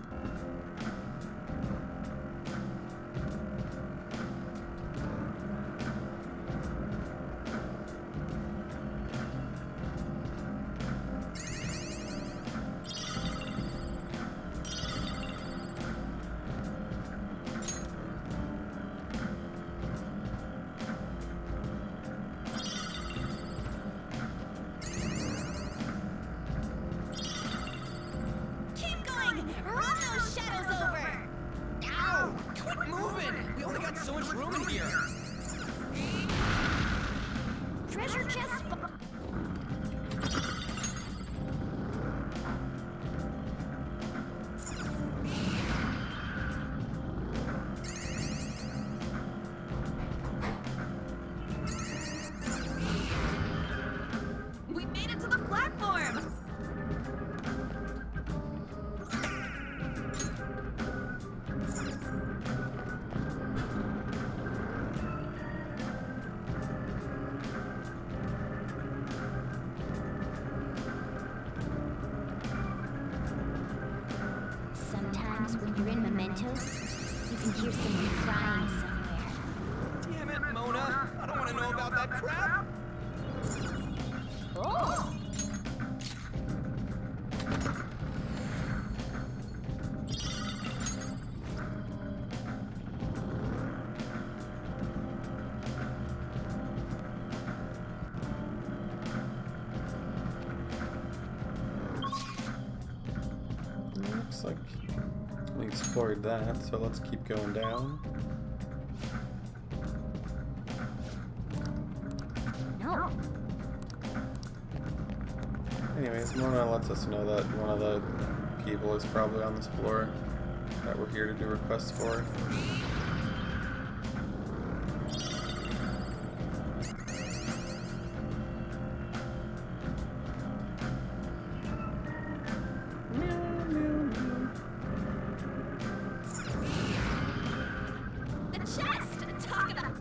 Run those shadows over! Ow! Quit moving! We only got so much room in here! Treasure chest. We made it to the platform! Sometimes when you're in mementos, you can hear someone crying somewhere. Damn it, Mona! I don't want to know about that crap! Oh! Looks like we explored that, so let's keep going down. No. Anyways, Mona lets us know that one of the people is probably on this floor that we're here to do requests for. The chest! Talk about...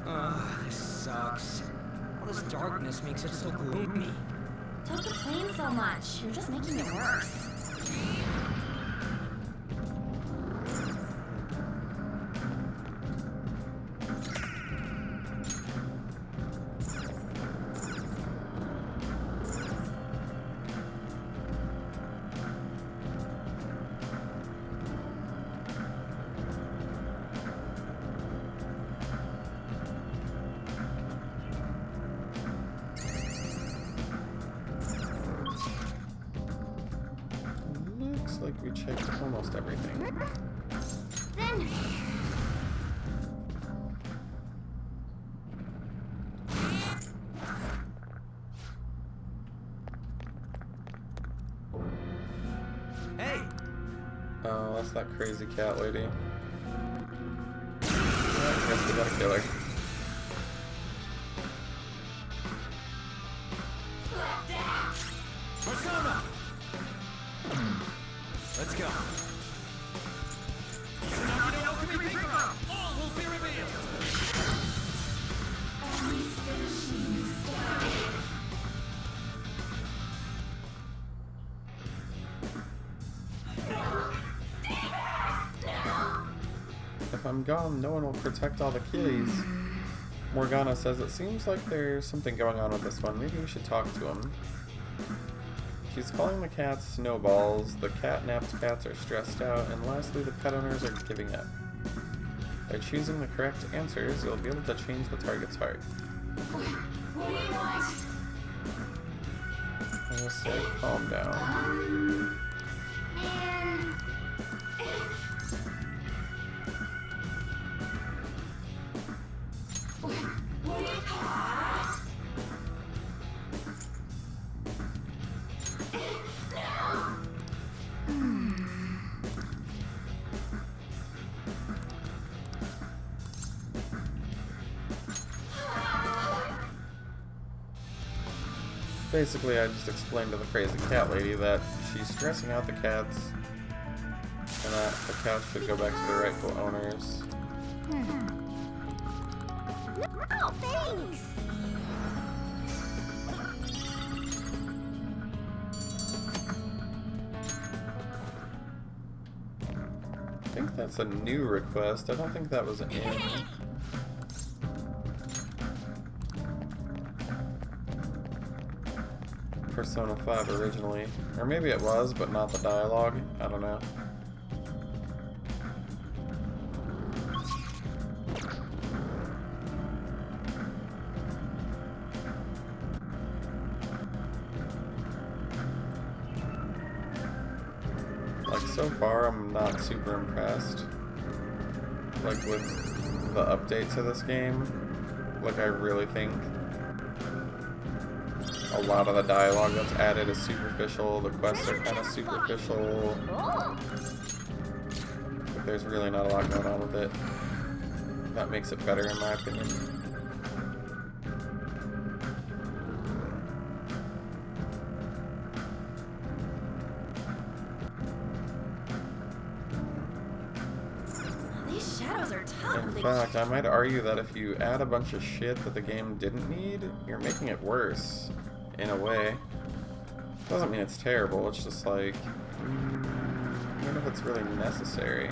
Ugh, this sucks. All this darkness makes it so gloomy. Don't complain so much. You're just making it worse. like we checked almost everything. Then... Hey! Oh, that's that crazy cat lady. Yeah, I guess we gotta kill her. Persona! Let's go. So now you know what can be picked from. All will be revealed. If I'm gone, no one will protect all the kitties. Morgana says it seems like there's something going on with this one. Maybe we should talk to him. She's calling the cats snowballs, the catnapped cats are stressed out, and lastly the pet owners are giving up. By choosing the correct answers, you'll be able to change the target's heart. What do you want? I will say calm down. Basically, I just explained to the crazy cat lady that she's stressing out the cats, and that the cats should go back to their rightful owners. No, thanks! I think that's a new request. I don't think that was in Persona 5 originally. Or maybe it was, but not the dialogue. I don't know. Like, so far, I'm not super impressed. Like, with the update to this game. Like, I really think a lot of the dialogue that's added is superficial. The quests are kind of superficial. But there's really not a lot going on with it. That makes it better, in my opinion. These shadows are tough. In fact, I might argue that if you add a bunch of shit that the game didn't need, you're making it worse. In a way. Doesn't mean it's terrible, it's just like, I wonder if it's really necessary.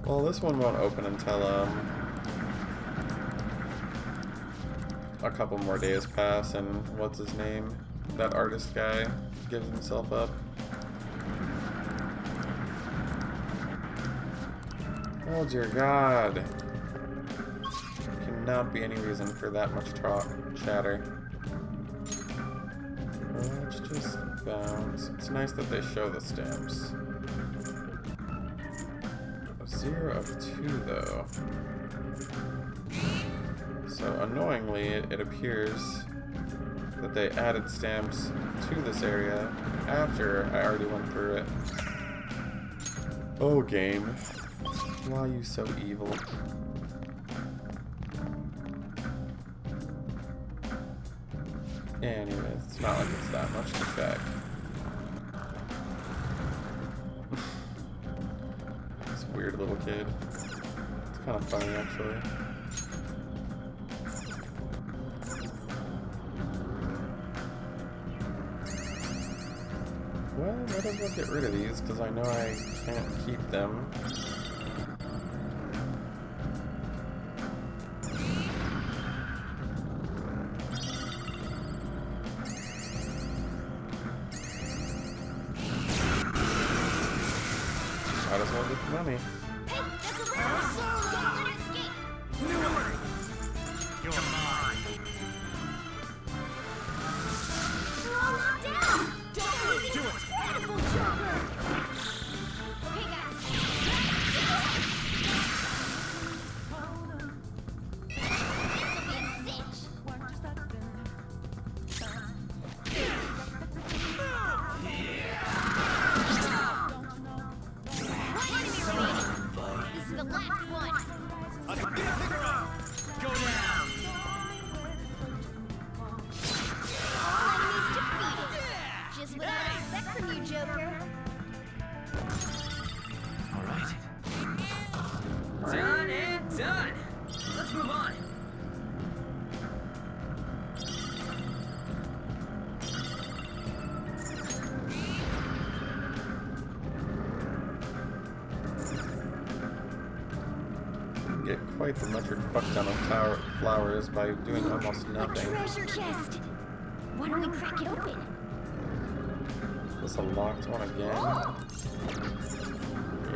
Well, this one won't open until, a couple more days pass, and what's his name? That artist guy gives himself up. Oh dear God. There cannot be any reason for that much chatter. Let's just bounce. It's nice that they show the stamps. 0 of 2 though. So annoyingly, it appears that they added stamps to this area after I already went through it. Oh, game. Why are you so evil? Anyways, it's not like it's that much to check. This weird little kid. It's kind of funny, actually. Well, might as well get rid of these, because I know I can't keep them. as well get the money. Hey, that's a rat! Don't let it escape! You're mine. They're all locked down! Don't do it! Incredible, Joker! Okay, guys. This'll be a cinch! One enemy remaining. This is the last one. Go down. All enemies defeated. Just what I expect from you, Joker. All right. Done and done. Let's move on. Get quite the mustard fuck ton of flowers by doing almost A nothing. treasure chest. Why don't we crack it open? Is this a locked one again?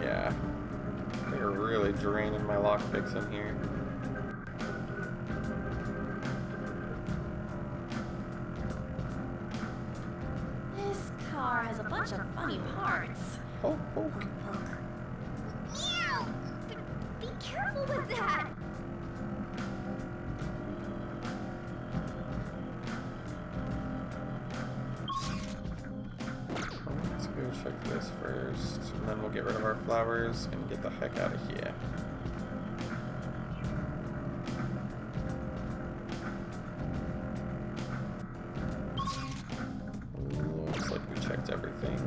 Yeah. They're really draining my lockpicks in here. This car has a bunch of funny parts. Poke, poke. Meow! Be careful with that! Let's go check this first, and then we'll get rid of our flowers and get the heck out of here. Looks like we checked everything.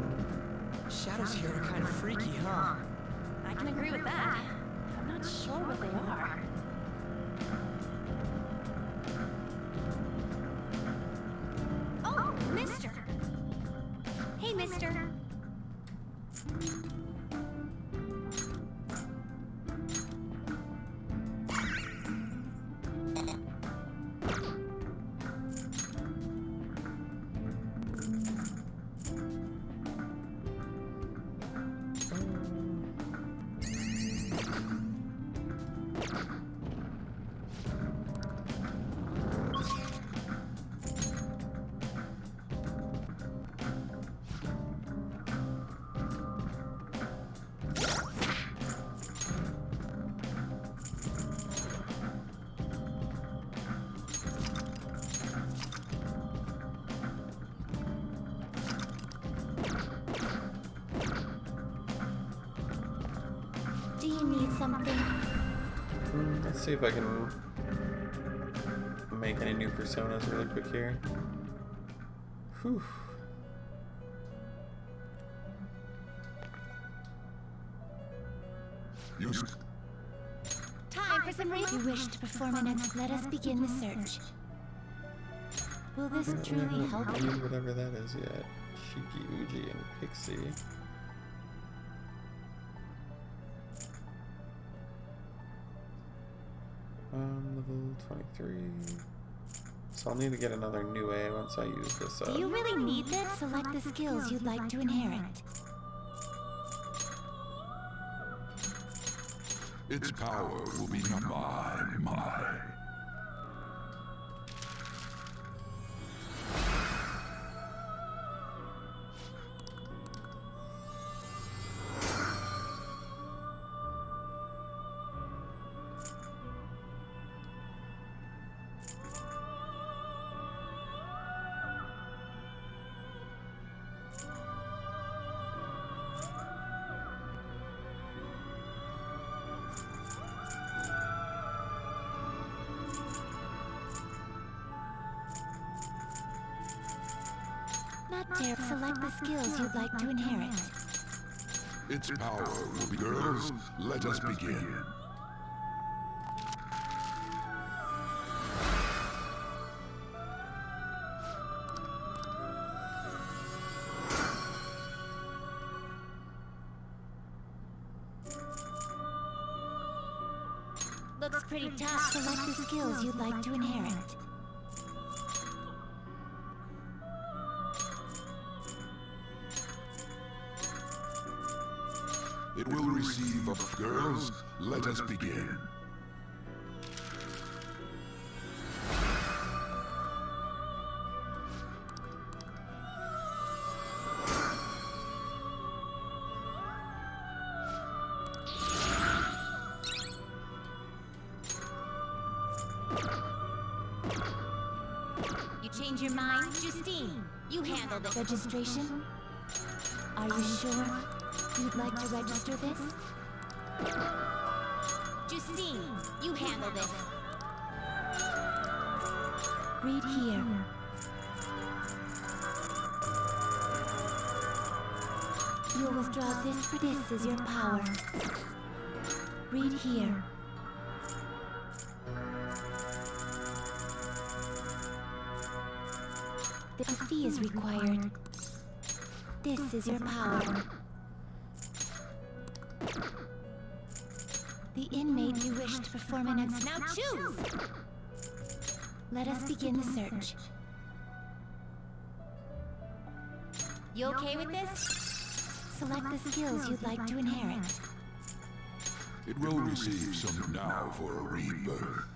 Shadows here are kind of freaky, huh? I can agree with that. I'm not sure what they are. Oh, mister! Hey, mister. Do you need something? Let's see if I can make any new personas really quick here. Whew. Time for some If you wish to perform an let us begin the search. Will this truly help I you? need whatever that is yet. Shiki, Uji, and Pixie. Level 23. So I'll need to get another new A once I use this up. Do you really need this? Select the skills you'd like to inherit. Its power will be mine. Not dare select the skills you'd like to inherit. Its power will be girls. Let us begin. Looks pretty tough. Select the skills you'd like to inherit. It will receive a... Girls, let us begin. You change your mind? Justine, you handle the registration? Are you sure you'd like to register this? Justine, you handle this. Read here. You'll withdraw this for this is your power. Read here. The fee is required. This is your power. The inmate you wish to perform an ex- Now choose! Let us begin the search. You okay with this? Select the skills you'd like to inherit. It will receive some now for a rebirth.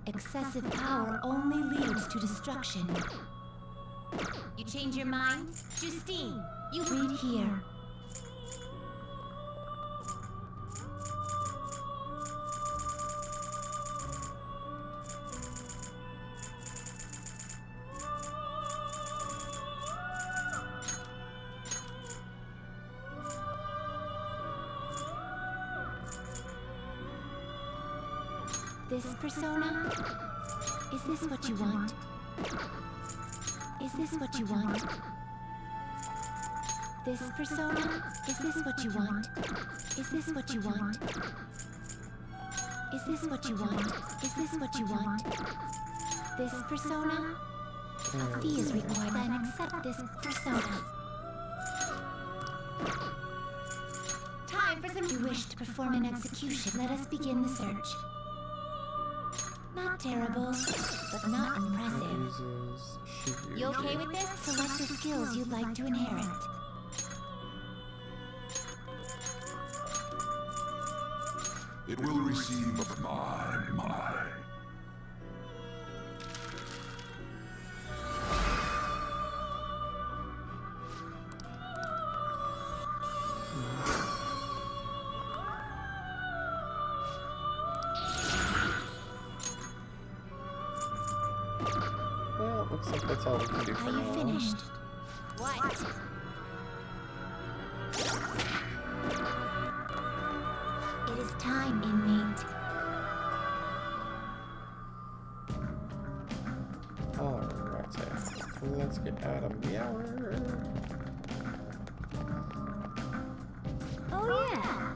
Excessive power only leads to destruction. You change your mind? Justine, you read here. This persona? Is this what you want? Is this what you want? This persona? Is this what you want? Is this what you want? Is this what you want? Is this what you want? This persona? A fee is required, then accept this persona. Time for some. You wish to perform an execution. Let us begin the search. Not terrible, but not impressive. You okay with this? Select the skills you'd like to inherit. It will receive a my. Well, looks like that's all we can do for now. Are you finished? What? It is time, inmate. Alright, let's get out of Meower. Oh yeah.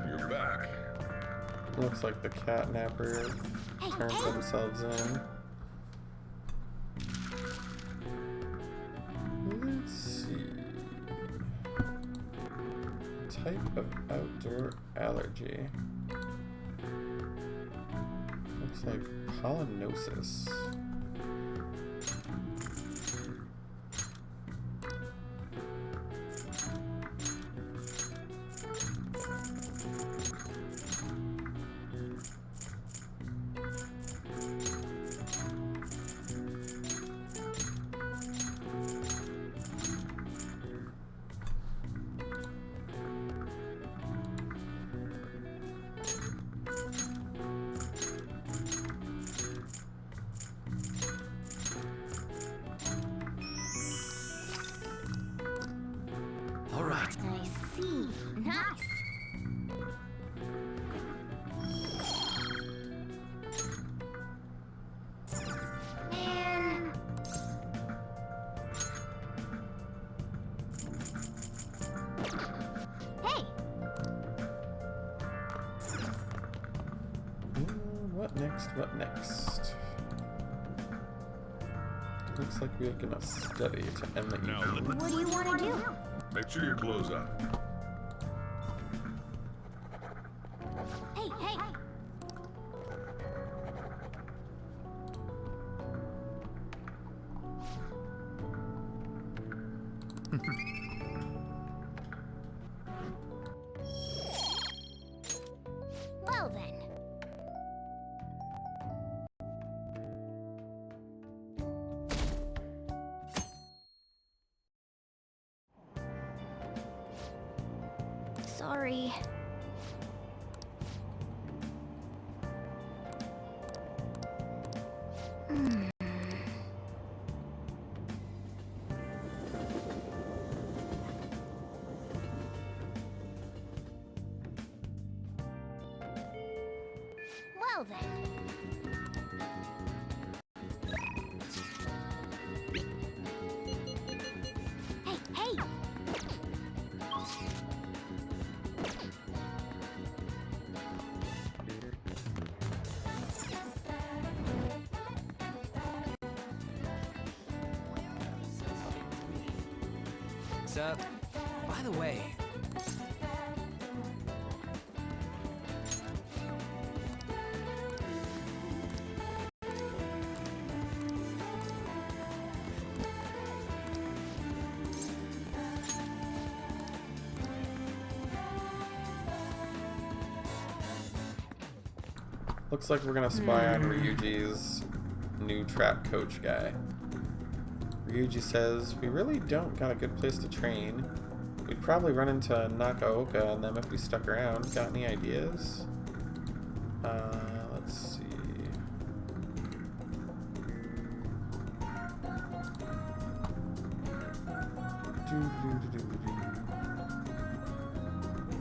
You're back. Looks like the catnapper turned themselves in. Let's see. Type of outdoor allergy. Looks like pollinosis. All right. I see. Nice. What next? Looks like we're gonna study to end the evening. What do you want to do? Make sure your clothes up. Hey, hey! Well then. Sorry. Well then. Hey, hey! So, by the way, Looks like we're gonna spy on Ryuji's new trap coach guy. Ryuji says, we really don't got a good place to train. We'd probably run into Nakaoka and them if we stuck around. Got any ideas? Let's see.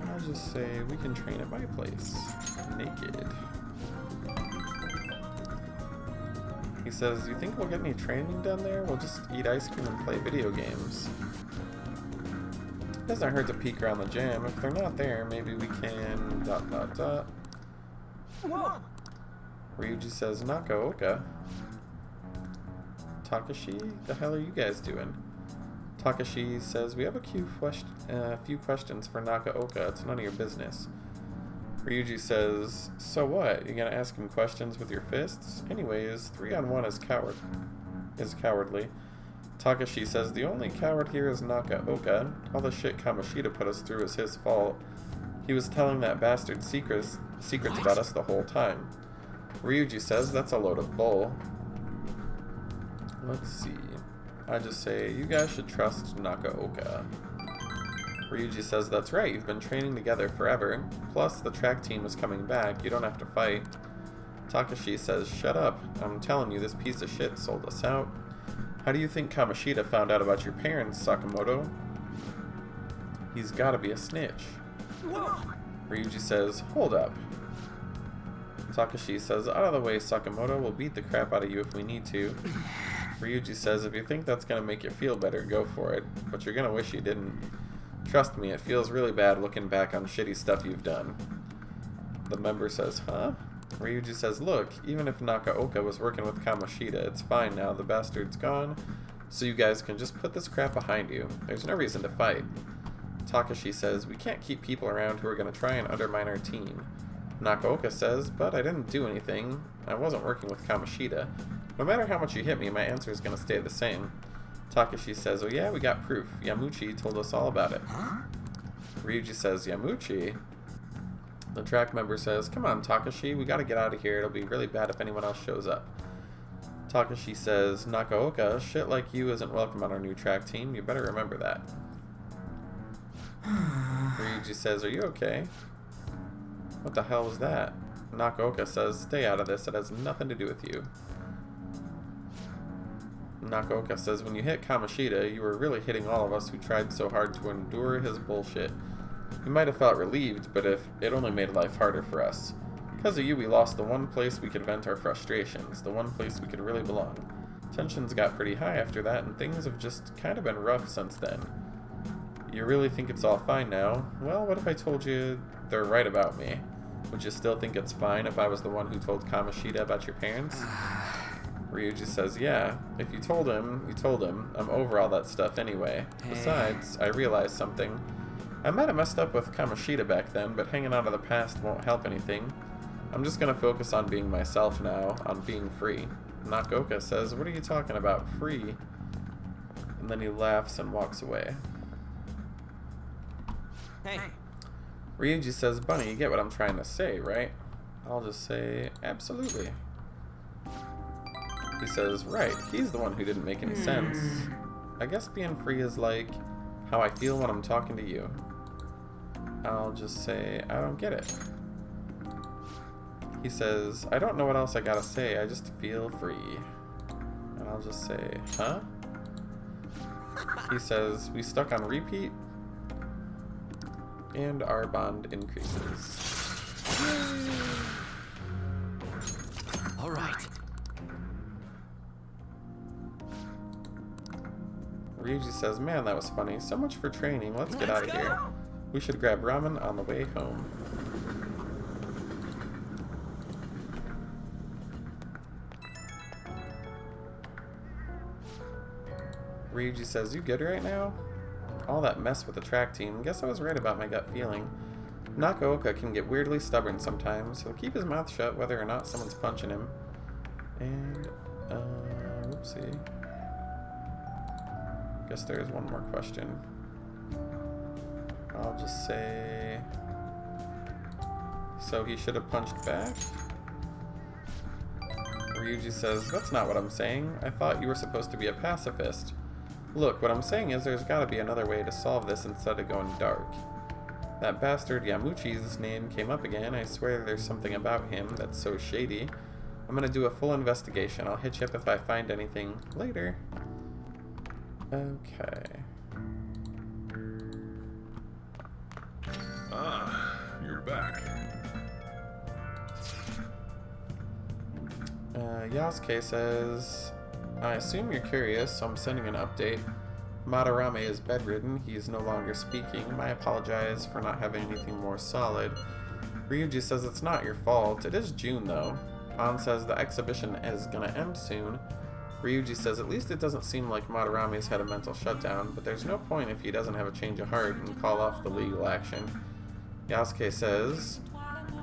I'll just say we can train at my place. Naked. He says, you think we'll get any training done there? We'll just eat ice cream and play video games. Doesn't hurt to peek around the gym. If they're not there, maybe we can... ... Whoa! Ryuji says, Nakaoka. Takashi? The hell are you guys doing? Takashi says, we have a few questions for Nakaoka. It's none of your business. Ryuji says, so what? You gonna ask him questions with your fists? Anyways, 3-on-1 is cowardly. Takashi says, the only coward here is Nakaoka. All the shit Kamoshida put us through is his fault. He was telling that bastard secrets about us the whole time. Ryuji says, that's a load of bull. Let's see. I just say, you guys should trust Nakaoka. Ryuji says, that's right, you've been training together forever. Plus, the track team is coming back, you don't have to fight. Takashi says, shut up. I'm telling you, this piece of shit sold us out. How do you think Kamoshida found out about your parents, Sakamoto? He's gotta be a snitch. Ryuji says, hold up. Takashi says, out of the way, Sakamoto. We'll beat the crap out of you if we need to. Ryuji says, if you think that's gonna make you feel better, go for it. But you're gonna wish you didn't. Trust me, it feels really bad looking back on shitty stuff you've done. The member says, huh? Ryuji says, look, even if Nakaoka was working with Kamoshida, it's fine now, the bastard's gone, so you guys can just put this crap behind you. There's no reason to fight. Takashi says, we can't keep people around who are going to try and undermine our team. Nakaoka says, but I didn't do anything. I wasn't working with Kamoshida. No matter how much you hit me, my answer is going to stay the same. Takashi says, oh yeah, we got proof. Yamuchi told us all about it. Ryuji says, Yamuchi? The track member says, come on, Takashi, we gotta get out of here. It'll be really bad if anyone else shows up. Takashi says, Nakaoka, shit like you isn't welcome on our new track team. You better remember that. Ryuji says, are you okay? What the hell was that? Nakaoka says, stay out of this. It has nothing to do with you. Nakaoka says, when you hit Kamoshida, you were really hitting all of us who tried so hard to endure his bullshit. You might have felt relieved, but if it only made life harder for us. Because of you, we lost the one place we could vent our frustrations, the one place we could really belong. Tensions got pretty high after that, and things have just kind of been rough since then. You really think it's all fine now? Well, what if I told you they're right about me? Would you still think it's fine if I was the one who told Kamoshida about your parents? Ryuji says, yeah. If you told him, you told him. I'm over all that stuff anyway. Besides, I realized something. I might have messed up with Kamoshida back then, but hanging out of the past won't help anything. I'm just gonna focus on being myself now, on being free. Nakoka says, what are you talking about, free? And then he laughs and walks away. Hey. Ryuji says, Bunny, you get what I'm trying to say, right? I'll just say, absolutely. He says, right, he's the one who didn't make any sense. I guess being free is like how I feel when I'm talking to you. I'll just say, I don't get it. He says, I don't know what else I gotta say, I just feel free. And I'll just say, huh? He says, we stuck on repeat? And our bond increases. All right. Ryuji says, man, that was funny. So much for training. Let's get out of here. We should grab ramen on the way home. Ryuji says, you good right now? All that mess with the track team. Guess I was right about my gut feeling. Nakaoka can get weirdly stubborn sometimes. He'll keep his mouth shut whether or not someone's punching him. And, whoopsie. Guess there's one more question. I'll just say... So he should have punched back? Ryuji says, that's not what I'm saying. I thought you were supposed to be a pacifist. Look, what I'm saying is there's gotta be another way to solve this instead of going dark. That bastard Yamuchi's name came up again. I swear there's something about him that's so shady. I'm gonna do a full investigation. I'll hit you up if I find anything later. Okay. Ah, you're back. Yasuke says, I assume you're curious, so I'm sending an update. Madarame is bedridden. He is no longer speaking. I apologize for not having anything more solid. Ryuji says it's not your fault. It is June, though. An says the exhibition is gonna end soon. Ryuji says at least it doesn't seem like Madarame's had a mental shutdown, but there's no point if he doesn't have a change of heart and call off the legal action. Yasuke says,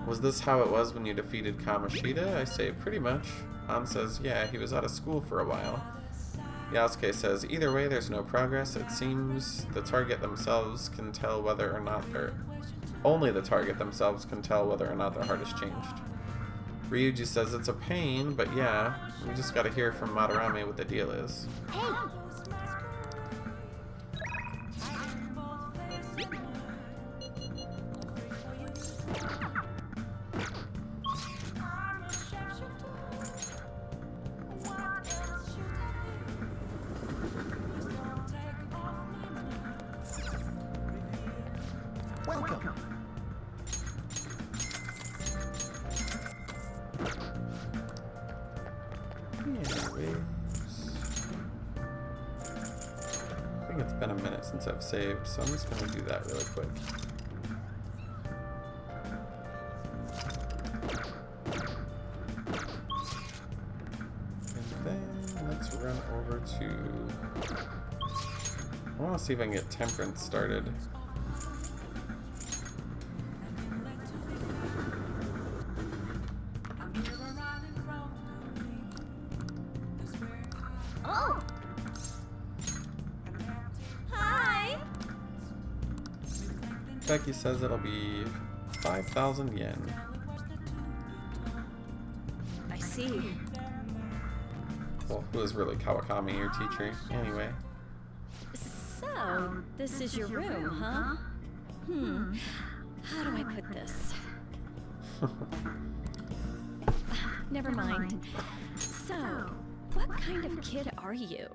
was this how it was when you defeated Kamoshida? I say, pretty much. An says, yeah, he was out of school for a while. Yasuke says, either way, there's no progress. It seems the target themselves can tell whether or not only the target themselves can tell whether or not their heart has changed. Ryuji says, it's a pain, but yeah, we just gotta hear from Madarame what the deal is. Hey! Welcome. Anyways, I think it's been a minute since I've saved, so I'm just gonna do that really quick. And then let's run over to... I want to see if I can get Temperance started. Oh! Hi! Becky says it'll be 5,000 yen. I see. Well, who is really Kawakami, your teacher? Anyway. So, this is your room, huh? How do I put this? Never mind. So, what kind of kid are you?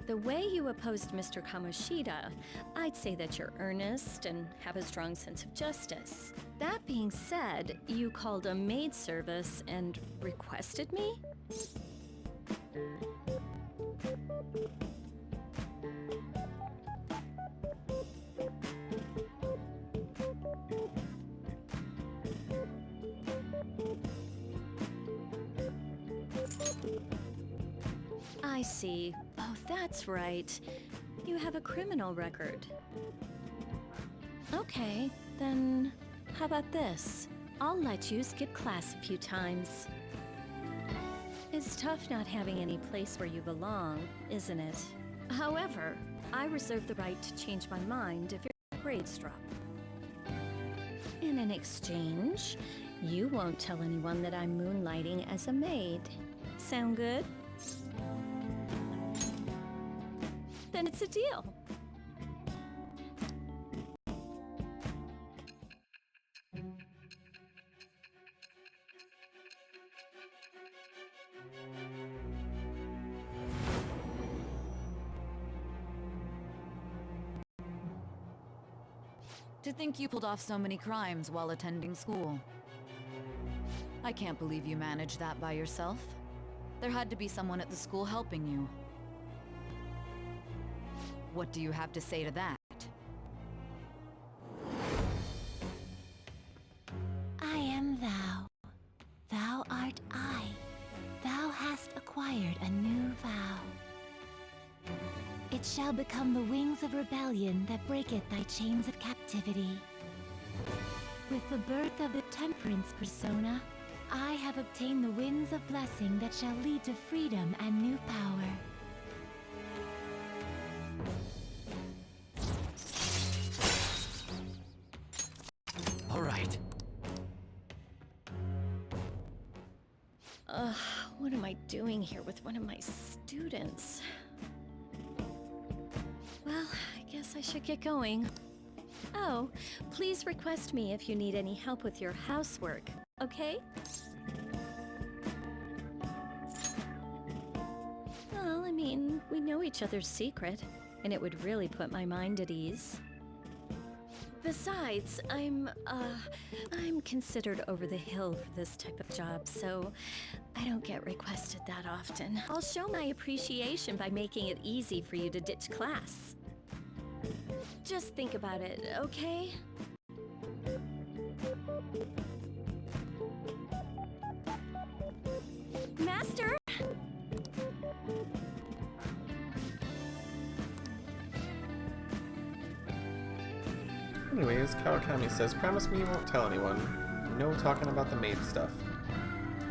The way you opposed Mr. Kamoshida, I'd say that you're earnest and have a strong sense of justice. That being said, you called a maid service and requested me? I see. Oh, that's right. You have a criminal record. Okay, then how about this? I'll let you skip class a few times. It's tough not having any place where you belong, isn't it? However, I reserve the right to change my mind if your grades drop. In exchange, you won't tell anyone that I'm moonlighting as a maid. Sound good? Then it's a deal. To think you pulled off so many crimes while attending school. I can't believe you managed that by yourself. There had to be someone at the school helping you. What do you have to say to that? I am thou. Thou art I. Thou hast acquired a new vow. It shall become the wings of rebellion that breaketh thy chains of captivity. With the birth of the temperance persona, I have obtained the winds of blessing that shall lead to freedom and new power. All right. What am I doing here with one of my students? Well, I guess I should get going. Oh, please request me if you need any help with your housework, okay? Well, I mean, we know each other's secret, and it would really put my mind at ease. Besides, I'm considered over the hill for this type of job, so I don't get requested that often. I'll show my appreciation by making it easy for you to ditch class. Just think about it, okay? Master? Anyways, Kawakami says, promise me you won't tell anyone. No talking about the maid stuff.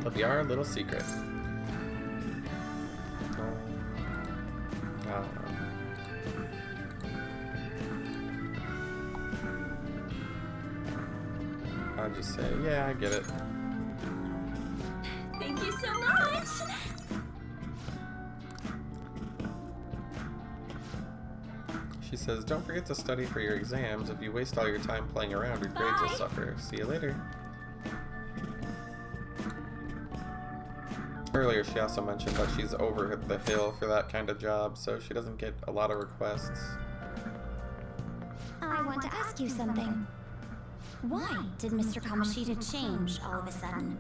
It'll be our little secret. I don't know. I'll just say, yeah, I get it. Thank you so much! She says, don't forget to study for your exams. If you waste all your time playing around, your grades will suffer. See you later. Earlier, she also mentioned that she's over the hill for that kind of job, so she doesn't get a lot of requests. I want to ask you something. Why did Mr. Kamoshida change all of a sudden?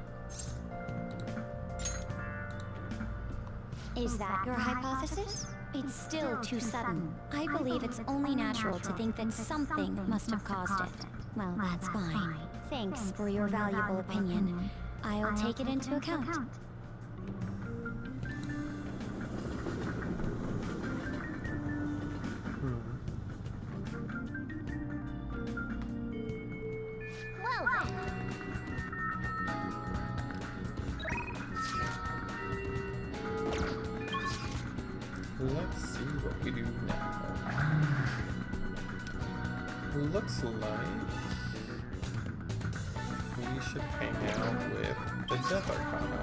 Is that your hypothesis? It's still too sudden. I believe it's only natural to think that something must have caused it. Well, that's fine. Thanks for your valuable opinion. I'll take it into account. Well then. Let's see what we do now. Looks like we should hang out with the Death Arcana.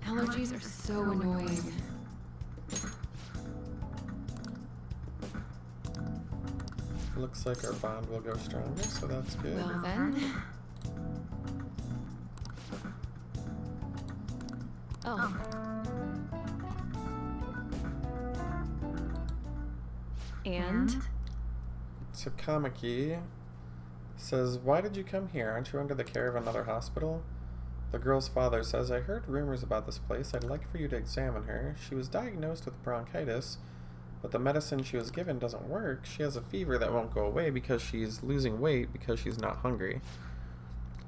Allergies are so annoying. Looks like our bond will go stronger, so that's good. Well then. Oh. And? Tsukamaki says, why did you come here? Aren't you under the care of another hospital? The girl's father says, I heard rumors about this place. I'd like for you to examine her. She was diagnosed with bronchitis, But the medicine she was given doesn't work. She has a fever that won't go away because she's losing weight because she's not hungry.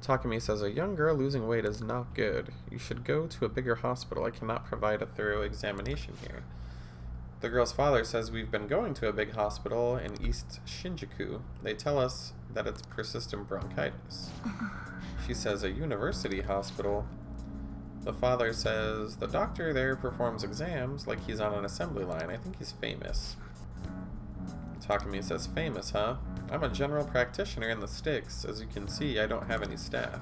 Takumi says a young girl losing weight is not good. You should go to a bigger hospital. I cannot provide a thorough examination here. The girl's father says we've been going to a big hospital in East Shinjuku. They tell us that it's persistent bronchitis. She says a university hospital. The father says the doctor there performs exams like he's on an assembly line. I think he's famous. Takumi says famous, huh? I'm a general practitioner in the sticks. As you can see, I don't have any staff.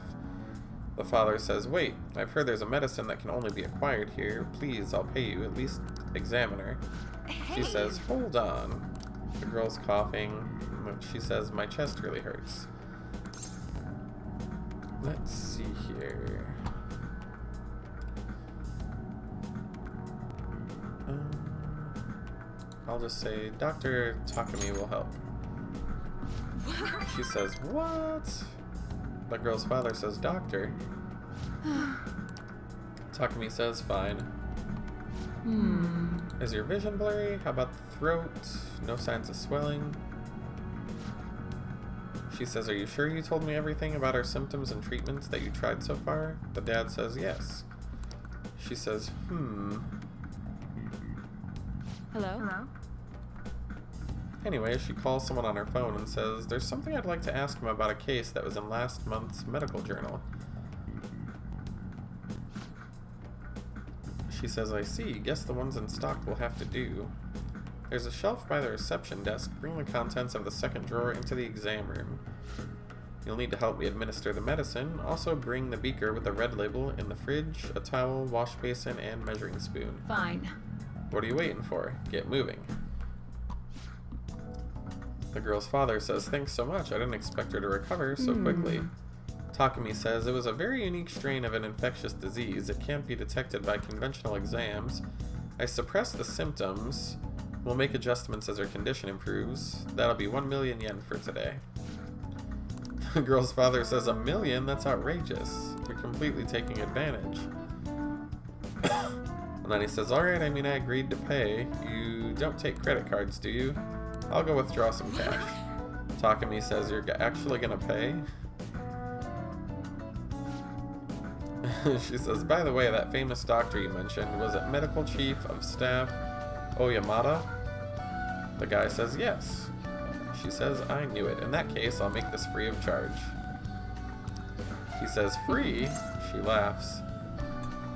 The father says, wait, I've heard there's a medicine that can only be acquired here. Please, I'll pay you. At least examine her. She says, hold on. The girl's coughing. She says, my chest really hurts. Let's see here. I'll just say, Dr. Takumi will help. She says, what? The girl's father says, doctor. Takumi says, fine. Is your vision blurry? How about the throat? No signs of swelling? She says, are you sure you told me everything about our symptoms and treatments that you tried so far? The dad says, yes. She says, Hello? Anyway, she calls someone on her phone and says, there's something I'd like to ask him about a case that was in last month's medical journal. She says, I see. Guess the ones in stock will have to do. There's a shelf by the reception desk. Bring the contents of the second drawer into the exam room. You'll need to help me administer the medicine. Also bring the beaker with the red label in the fridge, a towel, wash basin, and measuring spoon. Fine. What are you waiting for? Get moving. The girl's father says, thanks so much. I didn't expect her to recover so quickly. Takumi says, it was a very unique strain of an infectious disease. It can't be detected by conventional exams. I suppress the symptoms. We'll make adjustments as her condition improves. That'll be 1 million yen for today. The girl's father says, 1 million? That's outrageous. You're completely taking advantage. And then he says, alright, I mean, I agreed to pay. You don't take credit cards, do you? I'll go withdraw some cash. Takumi says, you're actually gonna pay? She says, by the way, that famous doctor you mentioned, was it Medical Chief of Staff Oyamada? The guy says, yes. She says, I knew it. In that case, I'll make this free of charge. He says, free? She laughs.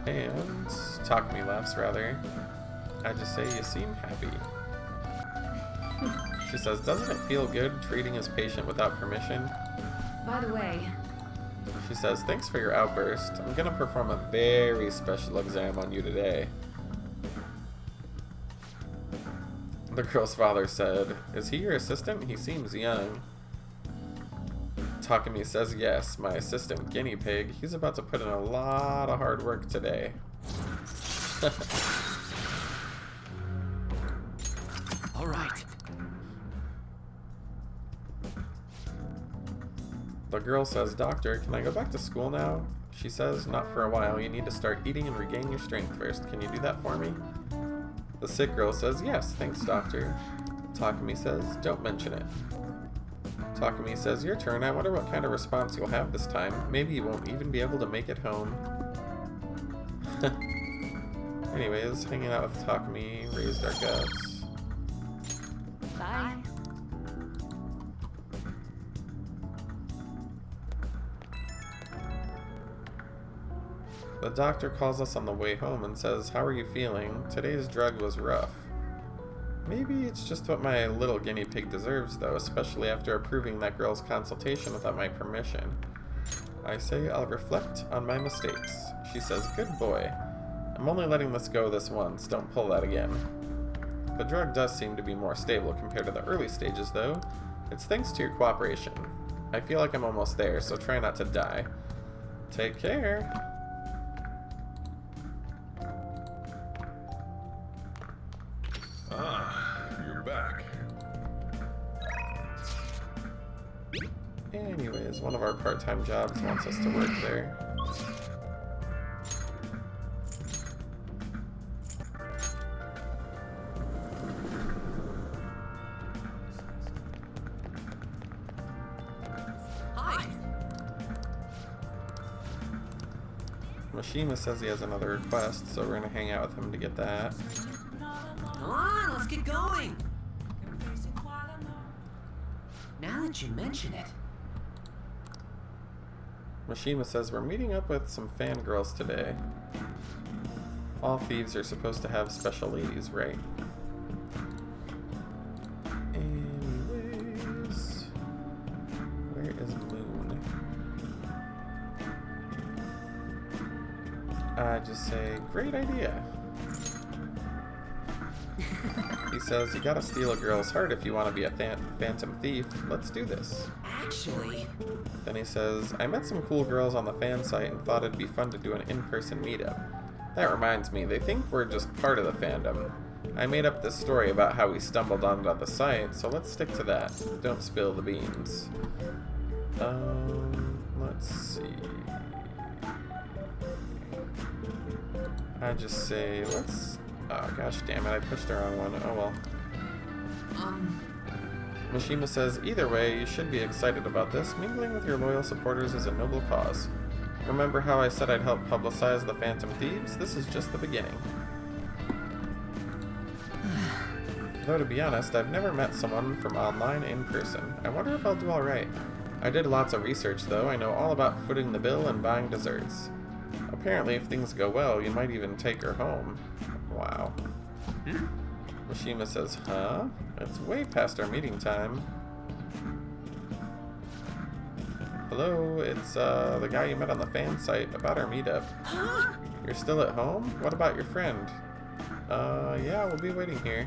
And Takumi laughs, rather. I just say, you seem happy. She says, doesn't it feel good treating his patient without permission? By the way... She says, thanks for your outburst. I'm gonna perform a very special exam on you today. The girl's father said, is he your assistant? He seems young. Takumi says, yes, my assistant guinea pig. He's about to put in a lot of hard work today. All right. The girl says, doctor, can I go back to school now? She says, not for a while. You need to start eating and regain your strength first. Can you do that for me? The sick girl says, yes, thanks, doctor. Takumi says, don't mention it. Takumi says, your turn. I wonder what kind of response you'll have this time. Maybe you won't even be able to make it home. Anyways, hanging out with Takumi raised our guts. Bye. The doctor calls us on the way home and says, how are you feeling? Today's drug was rough. Maybe it's just what my little guinea pig deserves, though, especially after approving that girl's consultation without my permission. I say I'll reflect on my mistakes. She says, good boy. I'm only letting this go this once. Don't pull that again. The drug does seem to be more stable compared to the early stages, though. It's thanks to your cooperation. I feel like I'm almost there, so try not to die. Take care. You're back. Anyways, one of our part-time jobs wants us to work there. Hi. Mishima says he has another request, so we're gonna hang out with him to get that. Come on, let's get going. Now that you mention it. Mishima says we're meeting up with some fangirls today. All thieves are supposed to have special ladies, right? Anyways, where is Moon? I just say, great idea. He says, you gotta steal a girl's heart if you want to be a phantom thief. Let's do this. Actually... Then he says, I met some cool girls on the fan site and thought it'd be fun to do an in-person meetup. That reminds me, they think we're just part of the fandom. I made up this story about how we stumbled onto the site, so let's stick to that. Don't spill the beans. Let's see. I just say, let's... Oh, gosh damn it, I pushed the wrong one. Oh well. Mishima says, either way, you should be excited about this. Mingling with your loyal supporters is a noble cause. Remember how I said I'd help publicize the Phantom Thieves? This is just the beginning. Though to be honest, I've never met someone from online in person. I wonder if I'll do alright. I did lots of research though. I know all about footing the bill and buying desserts. Apparently, if things go well, you might even take her home. Wow. Mishima says, huh? It's way past our meeting time. Hello, it's the guy you met on the fan site about our meetup. You're still at home? What about your friend? Yeah, we'll be waiting here.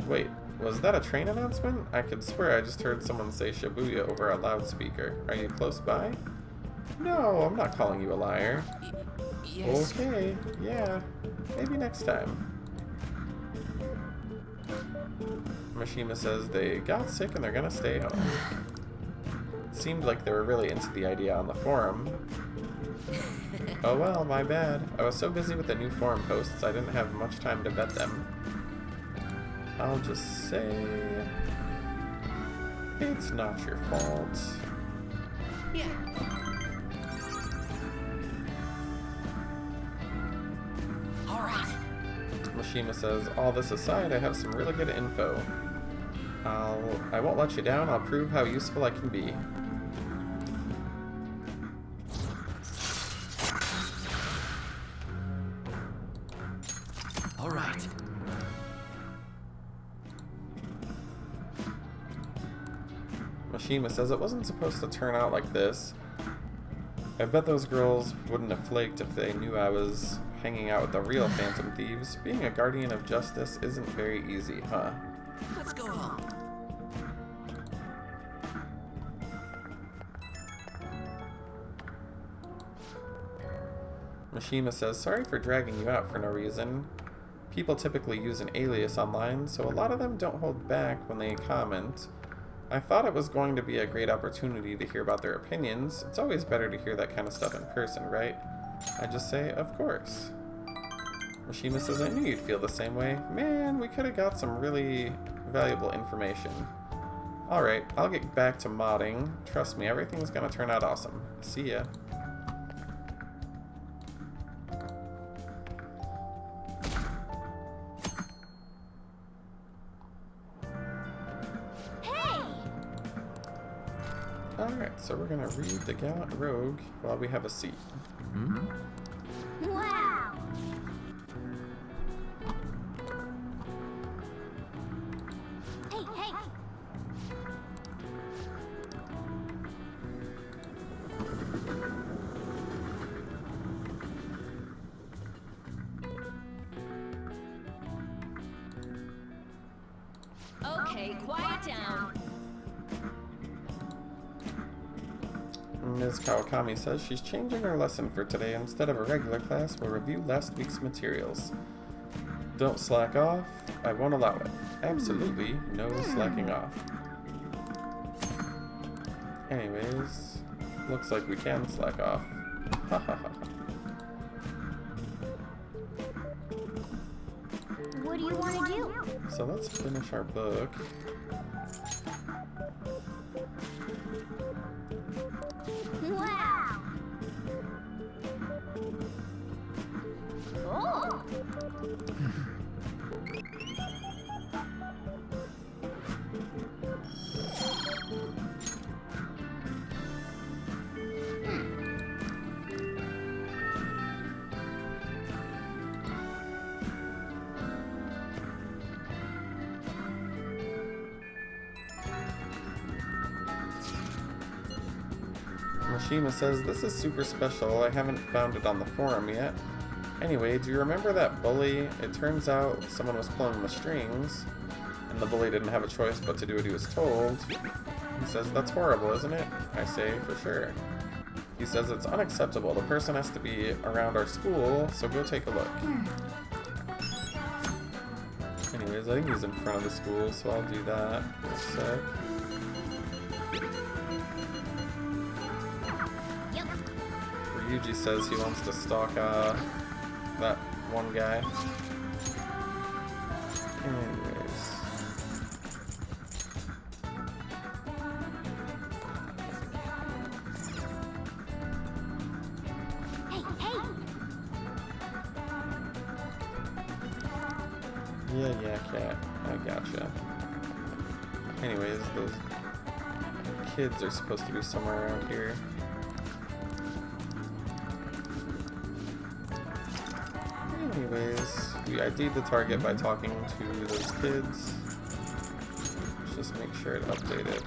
Wait, was that a train announcement? I could swear I just heard someone say Shibuya over a loudspeaker. Are you close by? No, I'm not calling you a liar. Yes. Okay, yeah. Maybe next time. Mishima says they got sick and they're gonna stay home. It seemed like they were really into the idea on the forum. Oh well, my bad. I was so busy with the new forum posts I didn't have much time to vet them. I'll just say... it's not your fault. Yeah. Alright. Mishima says, all this aside, I have some really good info. I won't let you down. I'll prove how useful I can be. All right. Mishima says it wasn't supposed to turn out like this. I bet those girls wouldn't have flaked if they knew I was hanging out with the real Phantom Thieves. Being a guardian of justice isn't very easy, huh? Let's go home. Mishima says, sorry for dragging you out for no reason. People typically use an alias online, so a lot of them don't hold back when they comment. I thought it was going to be a great opportunity to hear about their opinions. It's always better to hear that kind of stuff in person, right? I just say, of course. Mishima says, I knew you'd feel the same way. Man, we could have got some really valuable information. Alright, I'll get back to modding. Trust me, everything's gonna turn out awesome. See ya. Alright, so we're gonna read The Gallant Rogue while we have a seat. Wow! Hey, hey! Okay, quiet down. Ms. Kawakami says she's changing her lesson for today. Instead of a regular class, we'll review last week's materials. Don't slack off. I won't allow it. Absolutely no slacking off. Anyways, looks like we can slack off. Ha ha ha. What do you want to do? So let's finish our book. Mishima says, this is super special. I haven't found it on the forum yet. Anyway, do you remember that bully? It turns out someone was pulling the strings, and the bully didn't have a choice but to do what he was told. He says, that's horrible, isn't it? I say, for sure. He says, it's unacceptable. The person has to be around our school, so go take a look. Anyways, I think he's in front of the school, so I'll do that in a sec. Ryuji says he wants to stalk that one guy. Anyways. Yeah, cat. I gotcha. Anyways, those kids are supposed to be somewhere around here. Anyways, we ID'd the target by talking to those kids. Let's just make sure it updated.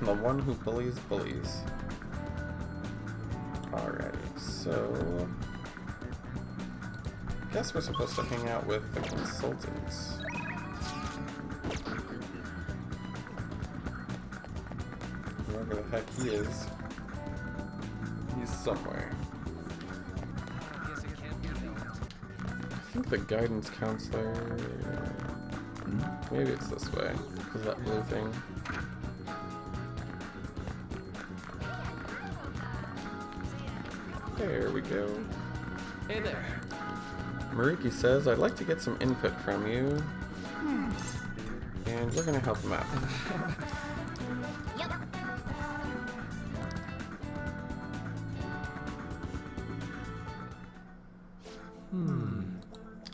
The one who bullies bullies. Alrighty, so I guess we're supposed to hang out with the consultants. Whoever the heck he is. He's somewhere. I think the guidance counselor... Maybe it's this way, because that blue thing. There we go. Hey there. Mariki says, I'd like to get some input from you. And we're gonna help him out.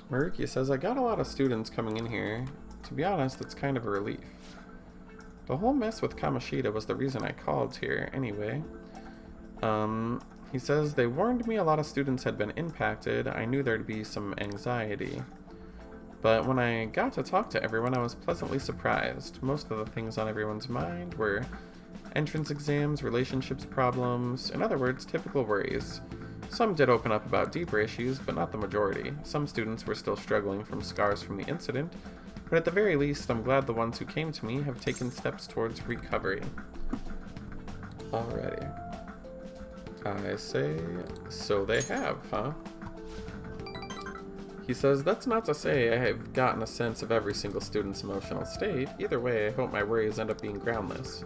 Maruki says, I got a lot of students coming in here. To be honest, it's kind of a relief. The whole mess with Kamoshida was the reason I called here, anyway. He says, they warned me a lot of students had been impacted. I knew there'd be some anxiety. But when I got to talk to everyone, I was pleasantly surprised. Most of the things on everyone's mind were entrance exams, relationships problems, in other words, typical worries. Some did open up about deeper issues, but not the majority. Some students were still struggling from scars from the incident, but at the very least, I'm glad the ones who came to me have taken steps towards recovery. Alrighty. I say, so they have, huh? He says, that's not to say I have gotten a sense of every single student's emotional state. Either way, I hope my worries end up being groundless.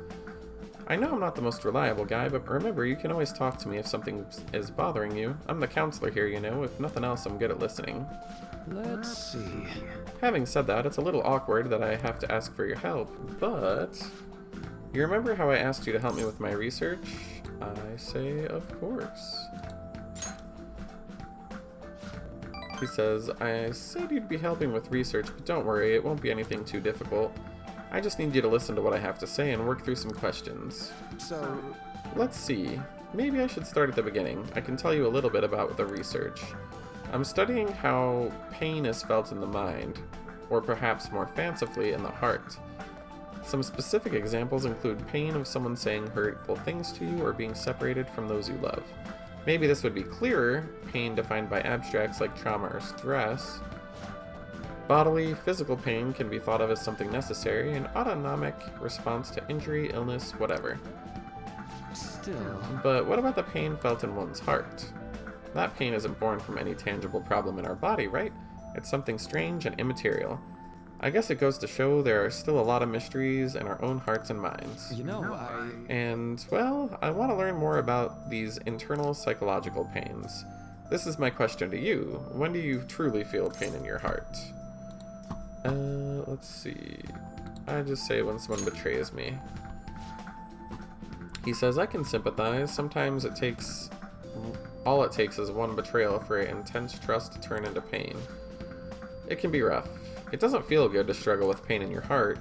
I know I'm not the most reliable guy, but remember, you can always talk to me if something is bothering you. I'm the counselor here, you know. If nothing else, I'm good at listening. Let's see. Having said that, it's a little awkward that I have to ask for your help, but... You remember how I asked you to help me with my research? I say, of course. He says, I said you'd be helping with research, but don't worry, it won't be anything too difficult. I just need you to listen to what I have to say and work through some questions. So, let's see. Maybe I should start at the beginning. I can tell you a little bit about the research. I'm studying how pain is felt in the mind, or perhaps more fancifully in the heart. Some specific examples include pain of someone saying hurtful things to you or being separated from those you love. Maybe this would be clearer, pain defined by abstracts like trauma or stress. Bodily, physical pain can be thought of as something necessary, an autonomic response to injury, illness, whatever. Still. But what about the pain felt in one's heart? That pain isn't born from any tangible problem in our body, right? It's something strange and immaterial. I guess it goes to show there are still a lot of mysteries in our own hearts and minds. You know, And, well, I want to learn more about these internal psychological pains. This is my question to you. When do you truly feel pain in your heart? Let's see. I just say when someone betrays me. He says, I can sympathize. Sometimes it takes All it takes is one betrayal for intense trust to turn into pain. It can be rough. It doesn't feel good to struggle with pain in your heart.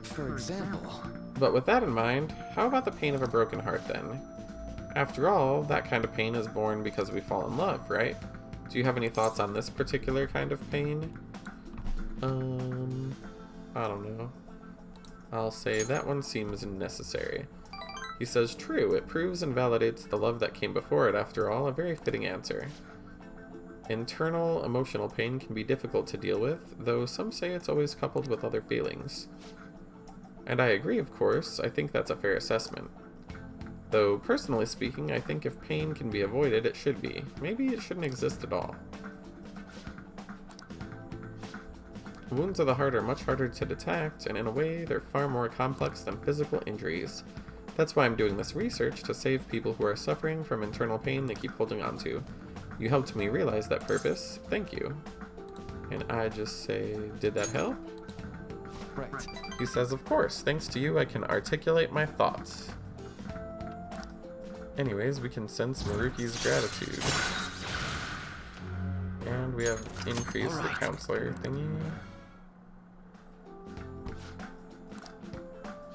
For example... But with that in mind, how about the pain of a broken heart then? After all, that kind of pain is born because we fall in love, right? Do you have any thoughts on this particular kind of pain? I don't know. I'll say that one seems necessary. He says, true, it proves and validates the love that came before it, after all, a very fitting answer. Internal emotional pain can be difficult to deal with, though some say it's always coupled with other feelings. And I agree, of course. I think that's a fair assessment. Though, personally speaking, I think if pain can be avoided, it should be. Maybe it shouldn't exist at all. Wounds of the heart are much harder to detect, and in a way, they're far more complex than physical injuries. That's why I'm doing this research, to save people who are suffering from internal pain they keep holding on to. You helped me realize that purpose. Thank you. And I just say, did that help? Right. He says, of course. Thanks to you, I can articulate my thoughts. Anyways, we can sense Maruki's gratitude. And we have increased the counselor thingy.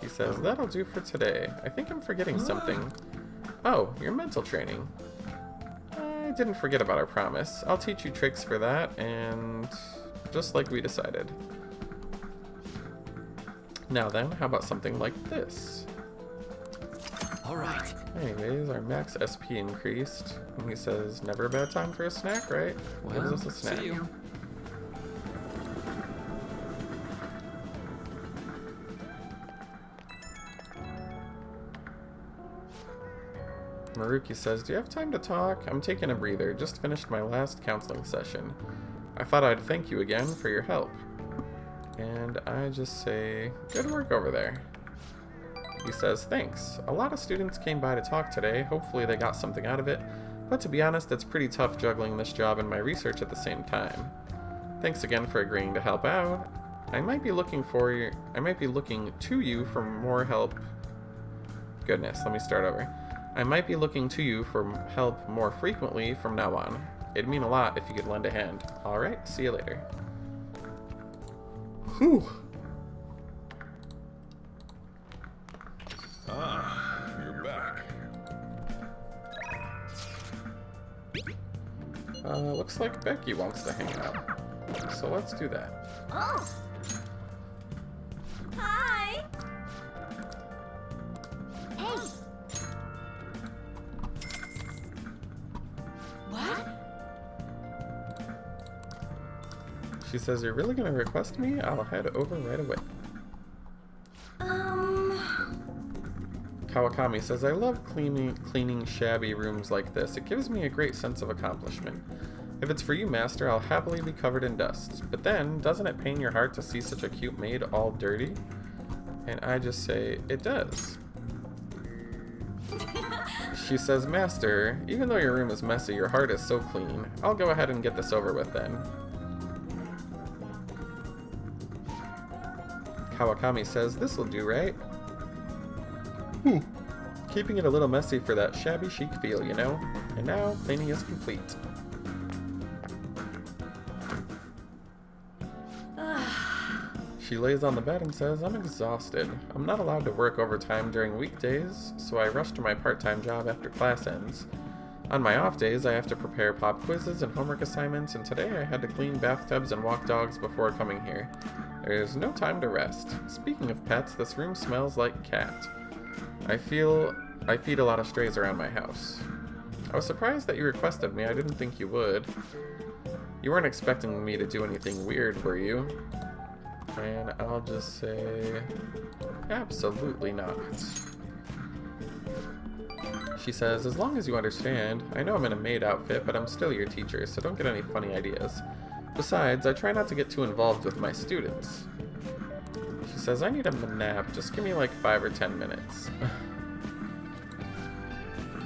He says, that'll do for today. I think I'm forgetting something. Oh, your mental training. I didn't forget about our promise. I'll teach you tricks for that, and just like we decided. Now then, how about something like this? Alright. Anyways, our max SP increased. And he says, never a bad time for a snack, right? Well, Gives us a snack. see you. Maruki says, do you have time to talk? I'm taking a breather. Just finished my last counseling session. I thought I'd thank you again for your help. And I just say, good work over there. He says, thanks. A lot of students came by to talk today. Hopefully they got something out of it. But to be honest, it's pretty tough juggling this job and my research at the same time. Thanks again for agreeing to help out. I might be looking to you for more help. Goodness, let me start over. I might be looking to you for help more frequently from now on. It'd mean a lot if you could lend a hand. Alright, see you later. Whew. Ah, you're back. Looks like Becky wants to hang out. So let's do that. Oh! Hi! Hey! What? She says, you're really gonna request me? I'll head over right away. Kawakami says, I love cleaning shabby rooms like this. It gives me a great sense of accomplishment. If it's for you, Master, I'll happily be covered in dust. But then, doesn't it pain your heart to see such a cute maid all dirty? And I just say, it does. She says, Master, even though your room is messy, your heart is so clean. I'll go ahead and get this over with then. Kawakami says, this'll do, right? Keeping it a little messy for that shabby chic feel, you know? And now, cleaning is complete. She lays on the bed and says, I'm exhausted. I'm not allowed to work overtime during weekdays, so I rush to my part-time job after class ends. On my off days, I have to prepare pop quizzes and homework assignments, and today I had to clean bathtubs and walk dogs before coming here. There's no time to rest. Speaking of pets, this room smells like cat. I feed a lot of strays around my house. I was surprised that you requested me. I didn't think you would. You weren't expecting me to do anything weird, were you? And I'll just say, absolutely not. She says, as long as you understand, I know I'm in a maid outfit, but I'm still your teacher, so don't get any funny ideas. Besides, I try not to get too involved with my students. She says, I need a nap. Just give me like 5 or 10 minutes.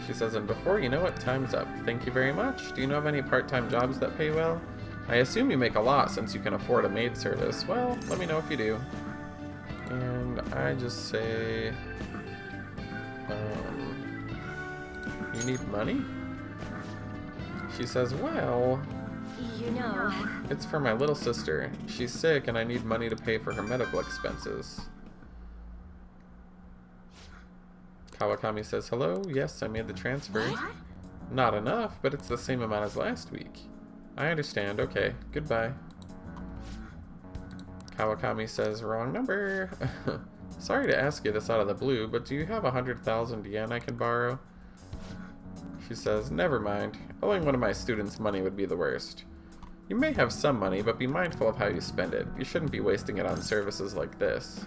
She says, and before you know it, time's up. Thank you very much. Do you know of any part-time jobs that pay well? I assume you make a lot since you can afford a maid service. Well, let me know if you do. And I just say, you need money? She says, well, You know, it's for my little sister. She's sick and I need money to pay for her medical expenses. Kawakami says, hello, yes, I made the transfer. What? Not enough, but it's the same amount as last week. I understand, okay, goodbye. Kawakami says, wrong number. Sorry to ask you this out of the blue, but do you have 100,000 yen I can borrow? She says, never mind. Owing one of my students money would be the worst. You may have some money, but be mindful of how you spend it. You shouldn't be wasting it on services like this.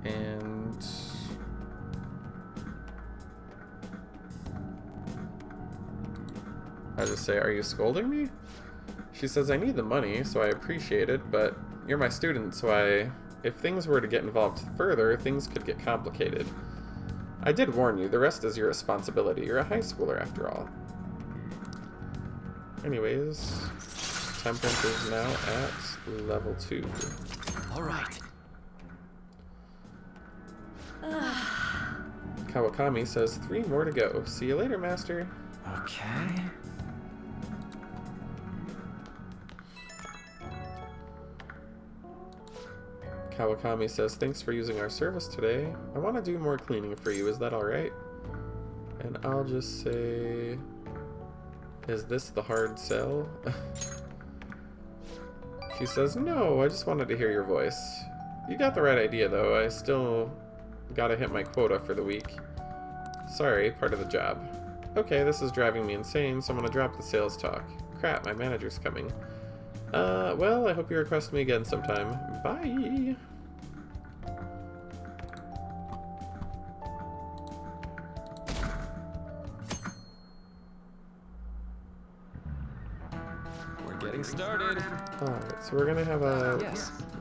And... I just say, are you scolding me? She says, I need the money, so I appreciate it, but you're my student, so if things were to get involved further, things could get complicated. I did warn you, the rest is your responsibility. You're a high schooler after all. Anyways, Temperance is now at level 2. Alright. Kawakami says 3 more to go. See you later, Master. Okay. Kawakami says, thanks for using our service today. I want to do more cleaning for you. Is that alright? And I'll just say... Is this the hard sell? She says, no, I just wanted to hear your voice. You got the right idea, though. I still gotta hit my quota for the week. Sorry, part of the job. Okay, this is driving me insane, so I'm gonna drop the sales talk. Crap, my manager's coming. Well, I hope you request me again sometime. Bye! We're getting started. Alright, so we're gonna have a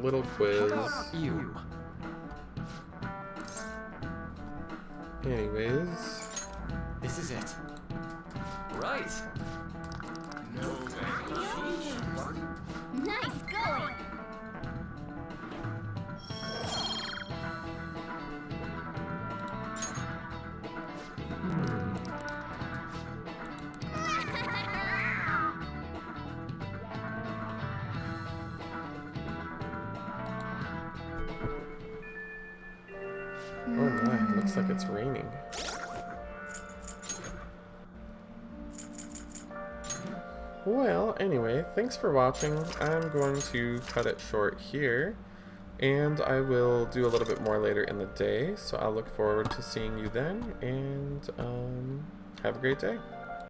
little quiz. How about you? Anyways. This is it. Right. Nice going! Oh my, looks like it's raining. Well, anyway, thanks for watching. I'm going to cut it short here, and I will do a little bit more later in the day, so I'll look forward to seeing you then, and have a great day.